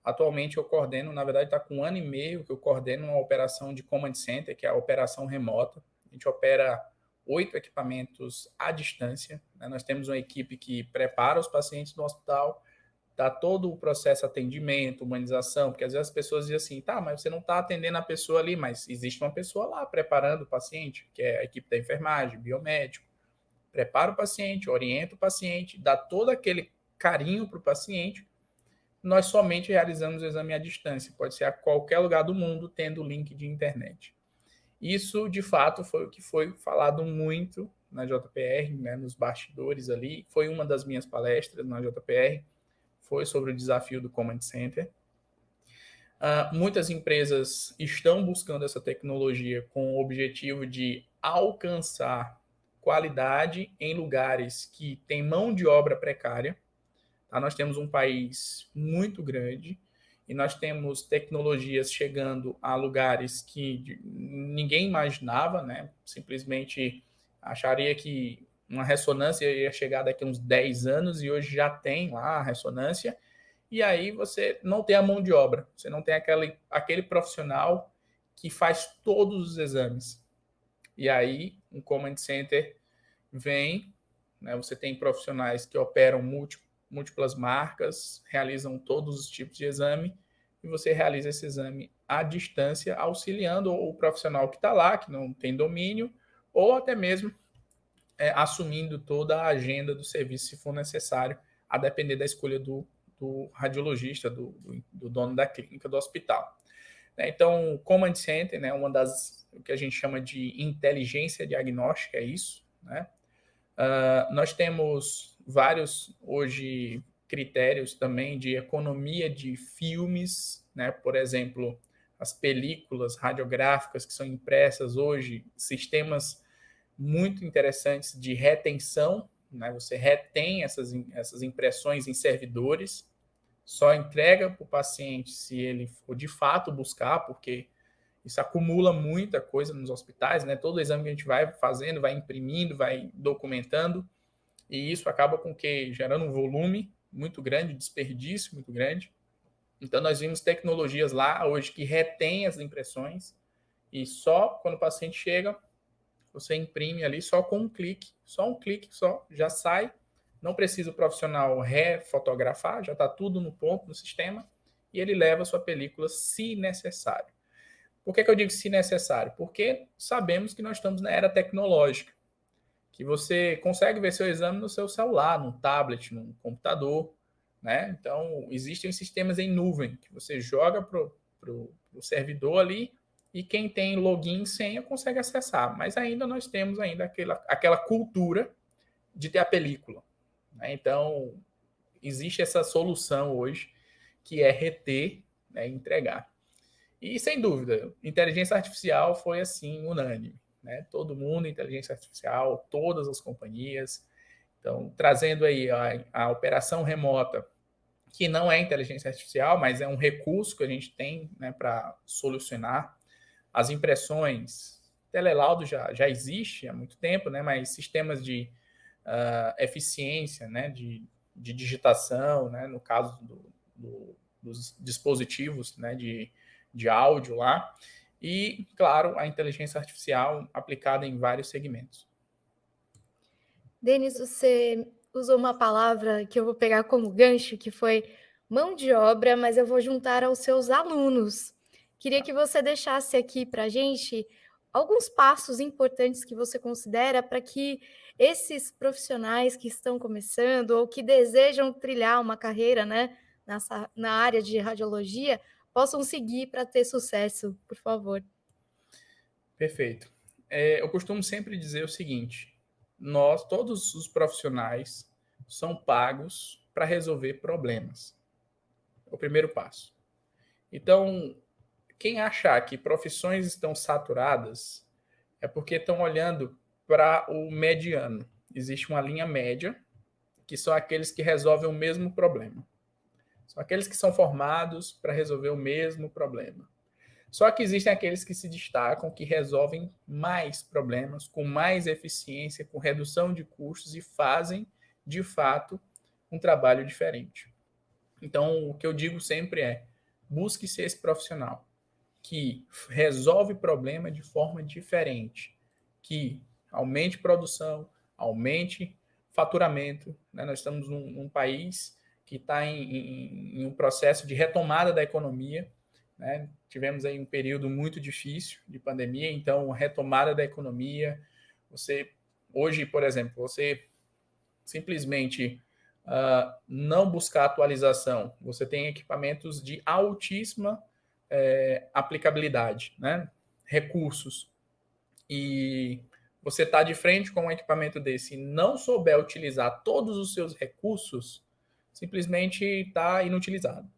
Atualmente eu coordeno, na verdade está com 1 ano e meio que eu coordeno uma operação de Command Center, que é a operação remota. A gente opera 8 equipamentos à distância, né? Nós temos uma equipe que prepara os pacientes no hospital, dá todo o processo de atendimento, humanização, porque às vezes as pessoas dizem assim, tá, mas você não está atendendo a pessoa ali, mas existe uma pessoa lá preparando o paciente, que é a equipe da enfermagem, biomédico, prepara o paciente, orienta o paciente, dá todo aquele carinho para o paciente. Nós somente realizamos o exame à distância, pode ser a qualquer lugar do mundo, tendo link de internet. Isso, de fato, foi o que foi falado muito na JPR, né, nos bastidores ali, foi uma das minhas palestras na JPR, foi sobre o desafio do Command Center. Muitas empresas estão buscando essa tecnologia com o objetivo de alcançar qualidade em lugares que têm mão de obra precária. Tá? Nós temos um país muito grande e nós temos tecnologias chegando a lugares que ninguém imaginava, né? Simplesmente acharia que uma ressonância ia chegar daqui a uns 10 anos e hoje já tem lá a ressonância. E aí você não tem a mão de obra, você não tem aquele profissional que faz todos os exames. E aí um Command Center vem, né, você tem profissionais que operam múltiplas marcas, realizam todos os tipos de exame, e você realiza esse exame à distância, auxiliando o profissional que está lá, que não tem domínio, ou até mesmo assumindo toda a agenda do serviço, se for necessário, a depender da escolha do radiologista, do dono da clínica, do hospital. Então, o Command Center, né, o que a gente chama de inteligência diagnóstica, é isso, né? Nós temos vários, hoje, critérios também de economia de filmes, né? Por exemplo, as películas radiográficas que são impressas hoje, sistemas muito interessantes de retenção, né? Você retém essas impressões em servidores, só entrega para o paciente se ele for de fato buscar, porque isso acumula muita coisa nos hospitais, né? Todo exame que a gente vai fazendo, vai imprimindo, vai documentando, e isso acaba com que gerando um volume muito grande, desperdício muito grande. Então nós vimos tecnologias lá hoje que retém as impressões e só quando o paciente chega, você imprime ali só com um clique, só já sai não precisa o profissional refotografar, já está tudo no ponto no sistema, e ele leva a sua película se necessário. Por que eu digo se necessário? Porque sabemos que nós estamos na era tecnológica, que você consegue ver seu exame no seu celular, num tablet, num computador, né? Então, existem sistemas em nuvem que você joga para o servidor ali e quem tem login e senha consegue acessar. Mas ainda nós temos ainda aquela cultura de ter a película, né? Então, existe essa solução hoje que é reter, né, e entregar. E, sem dúvida, inteligência artificial foi, assim, unânime, né? Todo mundo, inteligência artificial, todas as companhias. Então, trazendo aí a operação remota, que não é inteligência artificial, mas é um recurso que a gente tem, né, para solucionar. As impressões, telelaudo já existe há muito tempo, né, mas sistemas de eficiência, né, de digitação, né, no caso dos dispositivos, né, de áudio lá, e, claro, a inteligência artificial aplicada em vários segmentos. Denis, você usou uma palavra que eu vou pegar como gancho, que foi mão de obra, mas eu vou juntar aos seus alunos. Queria que você deixasse aqui para a gente alguns passos importantes que você considera para que esses profissionais que estão começando ou que desejam trilhar uma carreira, né, na área de radiologia, possam seguir para ter sucesso, por favor. Perfeito. Eu costumo sempre dizer o seguinte: todos os profissionais, são pagos para resolver problemas. É o primeiro passo. Então, quem achar que profissões estão saturadas é porque estão olhando para o mediano. Existe uma linha média, que são aqueles que resolvem o mesmo problema. São aqueles que são formados para resolver o mesmo problema. Só que existem aqueles que se destacam, que resolvem mais problemas, com mais eficiência, com redução de custos e fazem, de fato, um trabalho diferente. Então, o que eu digo sempre é: busque ser esse profissional que resolve problema de forma diferente, que aumente produção, aumente faturamento, né? Nós estamos num país que está em um processo de retomada da economia, né? Tivemos aí um período muito difícil de pandemia, então retomada da economia. Você hoje, por exemplo, você simplesmente não buscar atualização, você tem equipamentos de altíssima aplicabilidade, né? Recursos. E você está de frente com um equipamento desse e não souber utilizar todos os seus recursos, simplesmente está inutilizado.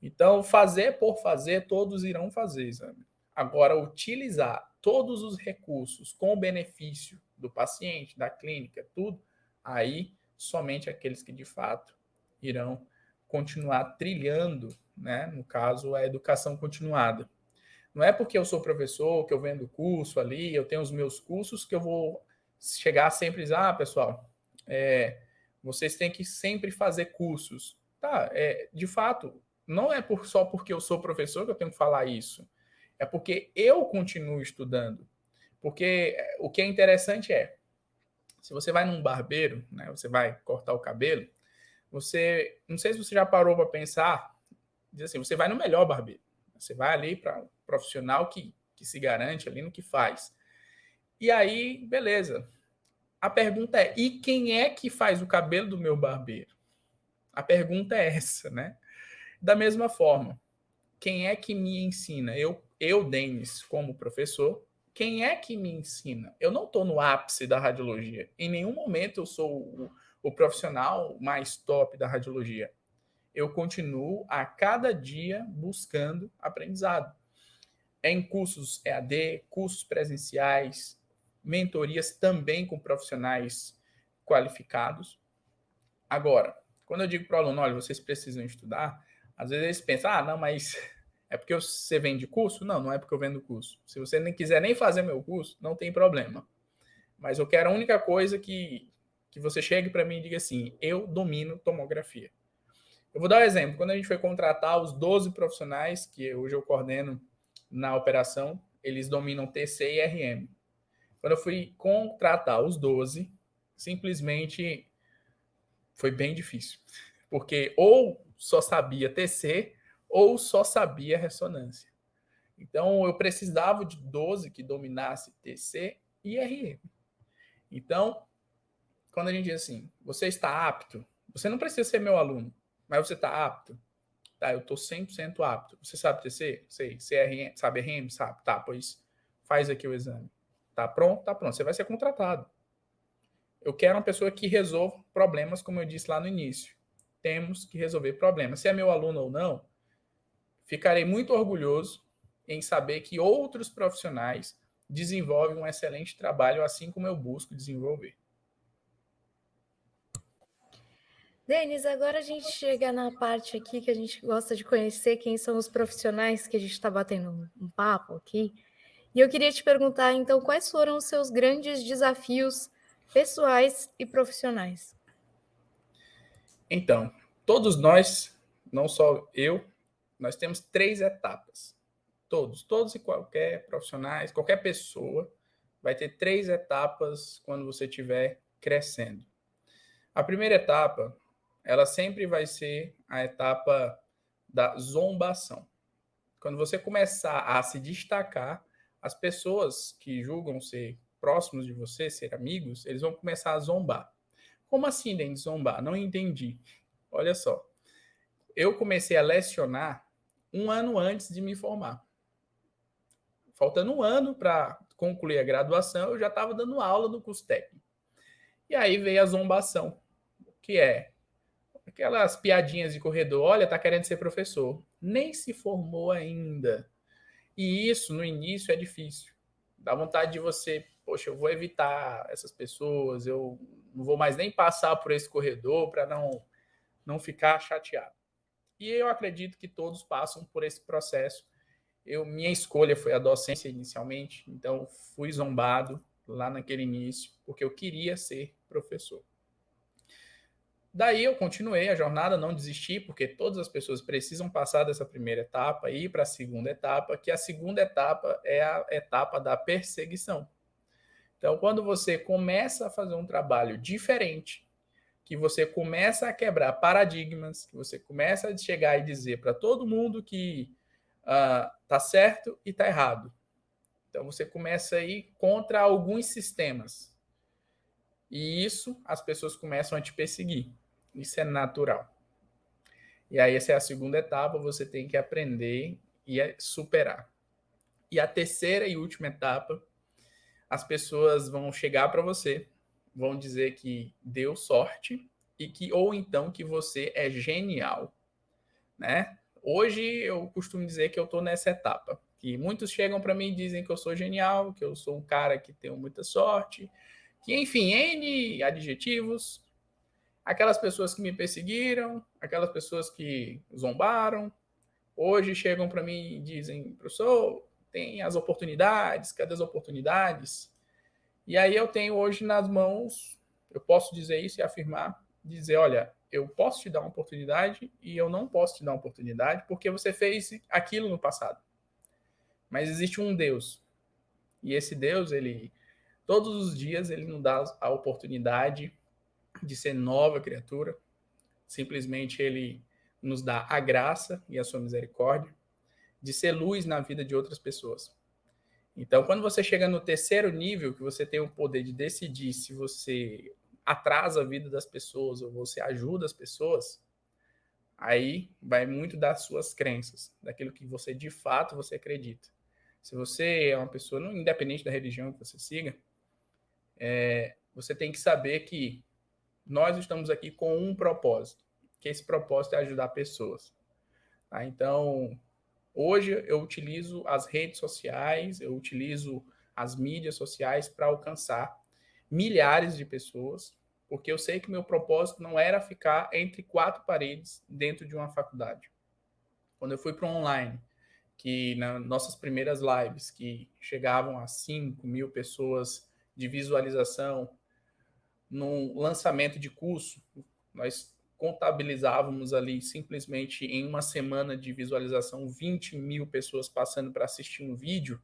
Então, fazer por fazer, todos irão fazer, sabe? Agora, utilizar todos os recursos com o benefício do paciente, da clínica, tudo, aí somente aqueles que de fato irão continuar trilhando, né? No caso, a educação continuada. Não é porque eu sou professor, que eu vendo curso ali, eu tenho os meus cursos, que eu vou chegar sempre e dizer: ah, pessoal, vocês têm que sempre fazer cursos. Tá, de fato, não é só porque eu sou professor que eu tenho que falar isso. É porque eu continuo estudando. Porque o que é interessante se você vai num barbeiro, né, você vai cortar o cabelo, não sei se você já parou para pensar, diz assim, você vai no melhor barbeiro. Você vai ali para um profissional que se garante ali no que faz. E aí, beleza. A pergunta é: e quem é que faz o cabelo do meu barbeiro? A pergunta é essa, né? Da mesma forma, quem é que me ensina? Denis, como professor, quem é que me ensina? Eu não estou no ápice da radiologia. Em nenhum momento eu sou o profissional mais top da radiologia. Eu continuo a cada dia buscando aprendizado. Em cursos EAD, cursos presenciais, mentorias também com profissionais qualificados. Agora, quando eu digo para o aluno: olha, vocês precisam estudar, às vezes eles pensam: ah, não, mas é porque você vende curso? Não, não é porque eu vendo curso. Se você nem quiser nem fazer meu curso, não tem problema. Mas eu quero a única coisa que você chegue para mim e diga assim: eu domino tomografia. Eu vou dar um exemplo. Quando a gente foi contratar os 12 profissionais que hoje eu coordeno na operação, eles dominam TC e RM. Quando eu fui contratar os 12, simplesmente Foi bem difícil, porque ou só sabia TC ou só sabia ressonância. Então, eu precisava de 12 que dominasse TC e RM. Então, quando a gente diz assim, você está apto, você não precisa ser meu aluno, mas você está apto. Tá, eu estou 100% apto. Você sabe TC? Sei. CRM, sabe RM? Sabe. Tá, pois faz aqui o exame. Tá pronto? Tá pronto. Você vai ser contratado. Eu quero uma pessoa que resolva problemas, como eu disse lá no início. Temos que resolver problemas. Se é meu aluno ou não, ficarei muito orgulhoso em saber que outros profissionais desenvolvem um excelente trabalho, assim como eu busco desenvolver. Denis, agora a gente chega na parte aqui que a gente gosta de conhecer quem são os profissionais que a gente está batendo um papo aqui. E eu queria te perguntar, então, quais foram os seus grandes desafios pessoais e profissionais? Então, todos nós, não só eu, nós temos 3 etapas. Todos e qualquer profissionais, qualquer pessoa vai ter 3 etapas quando você estiver crescendo. A primeira etapa, ela sempre vai ser a etapa da zombação. Quando você começar a se destacar, as pessoas que julgam ser próximos de você, ser amigos, eles vão começar a zombar. Como assim, Denis, zombar? Não entendi. Olha só, eu comecei a lecionar um ano antes de me formar. Faltando um ano para concluir a graduação, eu já estava dando aula no curso técnico. E aí veio a zombação, que é aquelas piadinhas de corredor, olha, tá querendo ser professor. Nem se formou ainda. E isso, no início, é difícil. Dá vontade de você, poxa, eu vou evitar essas pessoas, eu não vou mais nem passar por esse corredor para não ficar chateado. E eu acredito que todos passam por esse processo. Minha escolha foi a docência inicialmente, então fui zombado lá naquele início, porque eu queria ser professor. Daí eu continuei a jornada, não desisti, porque todas as pessoas precisam passar dessa primeira etapa e ir para a segunda etapa, que a segunda etapa é a etapa da perseguição. Então, quando você começa a fazer um trabalho diferente, que você começa a quebrar paradigmas, que você começa a chegar e dizer para todo mundo que tá certo e tá errado. Então, você começa a ir contra alguns sistemas. E isso, as pessoas começam a te perseguir. Isso é natural. E aí, essa é a segunda etapa, você tem que aprender e superar. E a terceira e última etapa, as pessoas vão chegar para você, vão dizer que deu sorte e que ou então que você é genial, né? Hoje eu costumo dizer que eu estou nessa etapa, que muitos chegam para mim e dizem que eu sou genial, que eu sou um cara que tem muita sorte, que enfim, N adjetivos. Aquelas pessoas que me perseguiram, aquelas pessoas que zombaram, hoje chegam para mim e dizem, professor, tem as oportunidades, cadê as oportunidades? E aí eu tenho hoje nas mãos, eu posso dizer isso e afirmar, dizer, olha, eu posso te dar uma oportunidade e eu não posso te dar uma oportunidade porque você fez aquilo no passado. Mas existe um Deus. E esse Deus, ele todos os dias ele nos dá a oportunidade de ser nova criatura. Simplesmente ele nos dá a graça e a sua misericórdia de ser luz na vida de outras pessoas. Então, quando você chega no terceiro nível, que você tem o poder de decidir se você atrasa a vida das pessoas ou você ajuda as pessoas, aí vai muito das suas crenças, daquilo que você de fato você acredita. Se você é uma pessoa, independente da religião que você siga, você tem que saber que nós estamos aqui com um propósito, que esse propósito é ajudar pessoas. Tá? Então, hoje eu utilizo as redes sociais, eu utilizo as mídias sociais para alcançar milhares de pessoas, porque eu sei que meu propósito não era ficar entre 4 paredes dentro de uma faculdade. Quando eu fui para o online, que nas nossas primeiras lives, que chegavam a 5.000 pessoas de visualização, num lançamento de curso, nós contabilizávamos ali simplesmente em uma semana de visualização 20.000 pessoas passando para assistir um vídeo,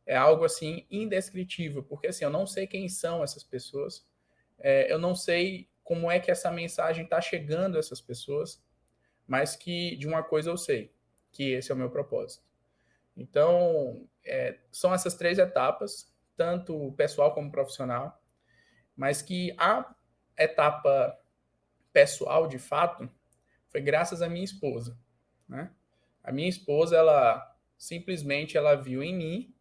é algo assim indescritível, porque assim, eu não sei quem são essas pessoas, eu não sei como é que essa mensagem está chegando a essas pessoas, mas que de uma coisa eu sei, que esse é o meu propósito. Então, são essas 3 etapas, tanto pessoal como profissional, mas que a etapa pessoal, de fato, foi graças à minha esposa, né? A minha esposa, ela simplesmente ela viu em mim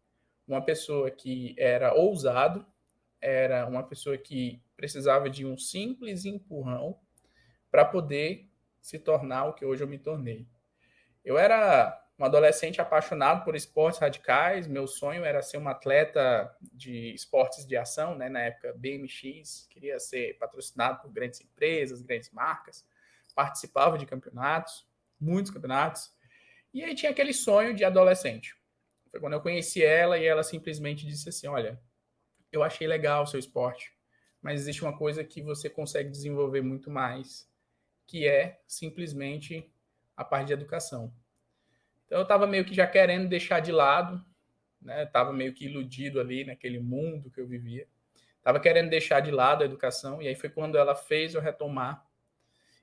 uma pessoa que era ousado, era uma pessoa que precisava de um simples empurrão para poder se tornar o que hoje eu me tornei. Eu era um adolescente apaixonado por esportes radicais, meu sonho era ser um atleta de esportes de ação, né? Na época BMX, queria ser patrocinado por grandes empresas, grandes marcas, participava de campeonatos, muitos campeonatos, e aí tinha aquele sonho de adolescente. Foi quando eu conheci ela e ela simplesmente disse assim: olha, eu achei legal o seu esporte, mas existe uma coisa que você consegue desenvolver muito mais, que é simplesmente a parte de educação. Então eu estava meio que já querendo deixar de lado, né? Estava meio que iludido ali naquele mundo que eu vivia. Estava querendo deixar de lado a educação, e aí foi quando ela fez eu retomar.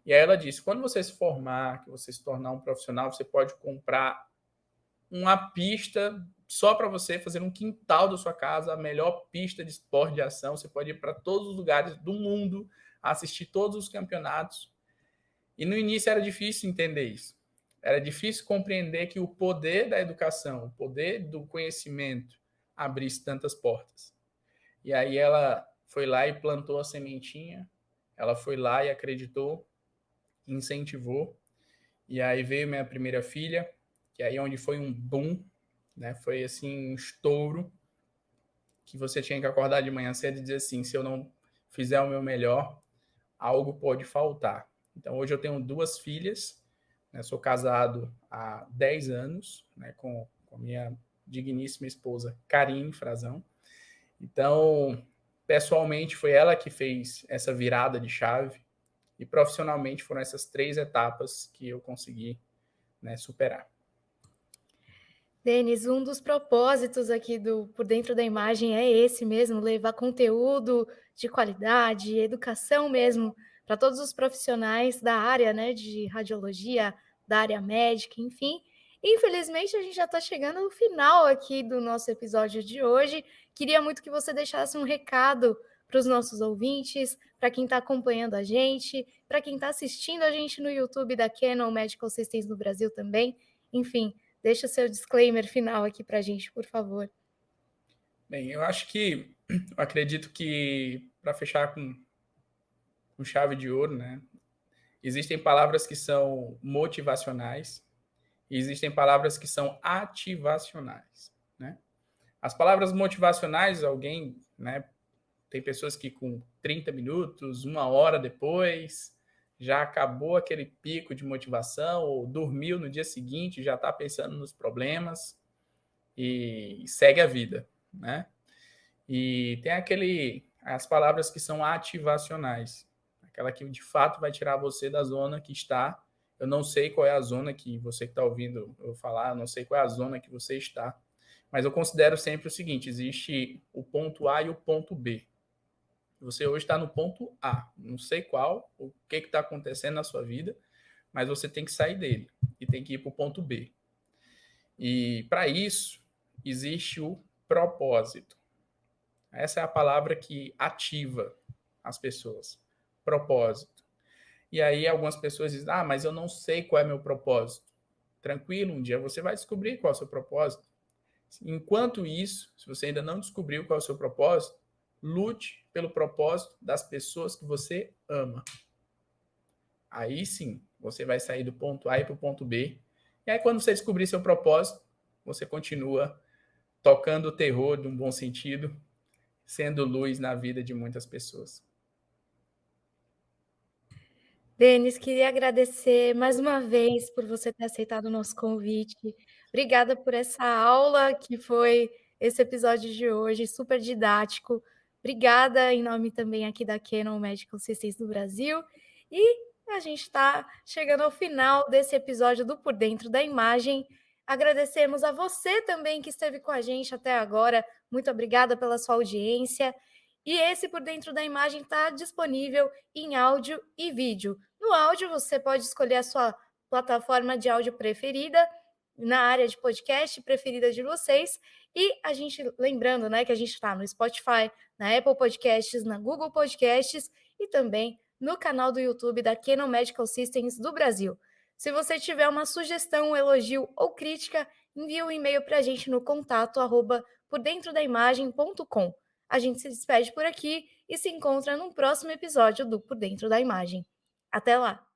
E aí ela disse: quando você se formar, que você se tornar um profissional, você pode comprar uma pista só para você fazer um quintal da sua casa, a melhor pista de esporte de ação. Você pode ir para todos os lugares do mundo, assistir todos os campeonatos. E no início era difícil entender isso. Era difícil compreender que o poder da educação, o poder do conhecimento, abrisse tantas portas. E aí ela foi lá e plantou a sementinha, ela foi lá e acreditou, incentivou. E aí veio minha primeira filha, que aí onde foi um boom, né? Foi assim um estouro, que você tinha que acordar de manhã cedo e dizer assim: se eu não fizer o meu melhor, algo pode faltar. Então hoje eu tenho 2 filhas, né? Sou casado há 10 anos, né? Com minha digníssima esposa Karine Frazão. Então, pessoalmente foi ela que fez essa virada de chave, e profissionalmente foram essas 3 etapas que eu consegui, né, superar. Denis, um dos propósitos aqui do Por Dentro da Imagem é esse mesmo, levar conteúdo de qualidade, educação mesmo, para todos os profissionais da área, né, de radiologia, da área médica, enfim. Infelizmente, a gente já está chegando no final aqui do nosso episódio de hoje. Queria muito que você deixasse um recado para os nossos ouvintes, para quem está acompanhando a gente, para quem está assistindo a gente no YouTube da Canon Medical Systems no Brasil também. Enfim, deixa o seu disclaimer final aqui para a gente, por favor. Bem, eu acho que, eu acredito que, para fechar com chave de ouro, né, existem palavras que são motivacionais e existem palavras que são ativacionais, né? As palavras motivacionais, alguém, né, tem pessoas que com 30 minutos, 1 hora depois, já acabou aquele pico de motivação, ou dormiu no dia seguinte, já está pensando nos problemas e segue a vida, né? E tem as palavras que são ativacionais, aquela que de fato vai tirar você da zona que está. Eu não sei qual é a zona que você que está ouvindo eu falar, eu não sei qual é a zona que você está, mas eu considero sempre o seguinte: existe o ponto A e o ponto B. Você hoje está no ponto A, não sei qual, o que está acontecendo na sua vida, mas você tem que sair dele e tem que ir para o ponto B. E para isso, existe o propósito. Essa é a palavra que ativa as pessoas. Propósito. E aí algumas pessoas dizem: ah, mas eu não sei qual é meu propósito. Tranquilo, um dia você vai descobrir qual é o seu propósito. Enquanto isso, se você ainda não descobriu qual é o seu propósito, lute pelo propósito das pessoas que você ama. Aí sim, você vai sair do ponto A e para o ponto B. E aí, quando você descobrir seu propósito, você continua tocando o terror de um bom sentido, sendo luz na vida de muitas pessoas. Denis, queria agradecer mais uma vez por você ter aceitado o nosso convite. Obrigada por essa aula que foi esse episódio de hoje, super didático. Obrigada em nome também aqui da Canon Medical Systems do Brasil. E a gente está chegando ao final desse episódio do Por Dentro da Imagem. Agradecemos a você também que esteve com a gente até agora. Muito obrigada pela sua audiência. E esse Por Dentro da Imagem está disponível em áudio e vídeo. No áudio, você pode escolher a sua plataforma de áudio preferida, na área de podcast preferida de vocês. E a gente, lembrando, né, que a gente está no Spotify, na Apple Podcasts, na Google Podcasts e também no canal do YouTube da Canon Medical Systems do Brasil. Se você tiver uma sugestão, um elogio ou crítica, envie um e-mail para a gente no contato @pordentrodaimagem.com. A gente se despede por aqui e se encontra no próximo episódio do Por Dentro da Imagem. Até lá!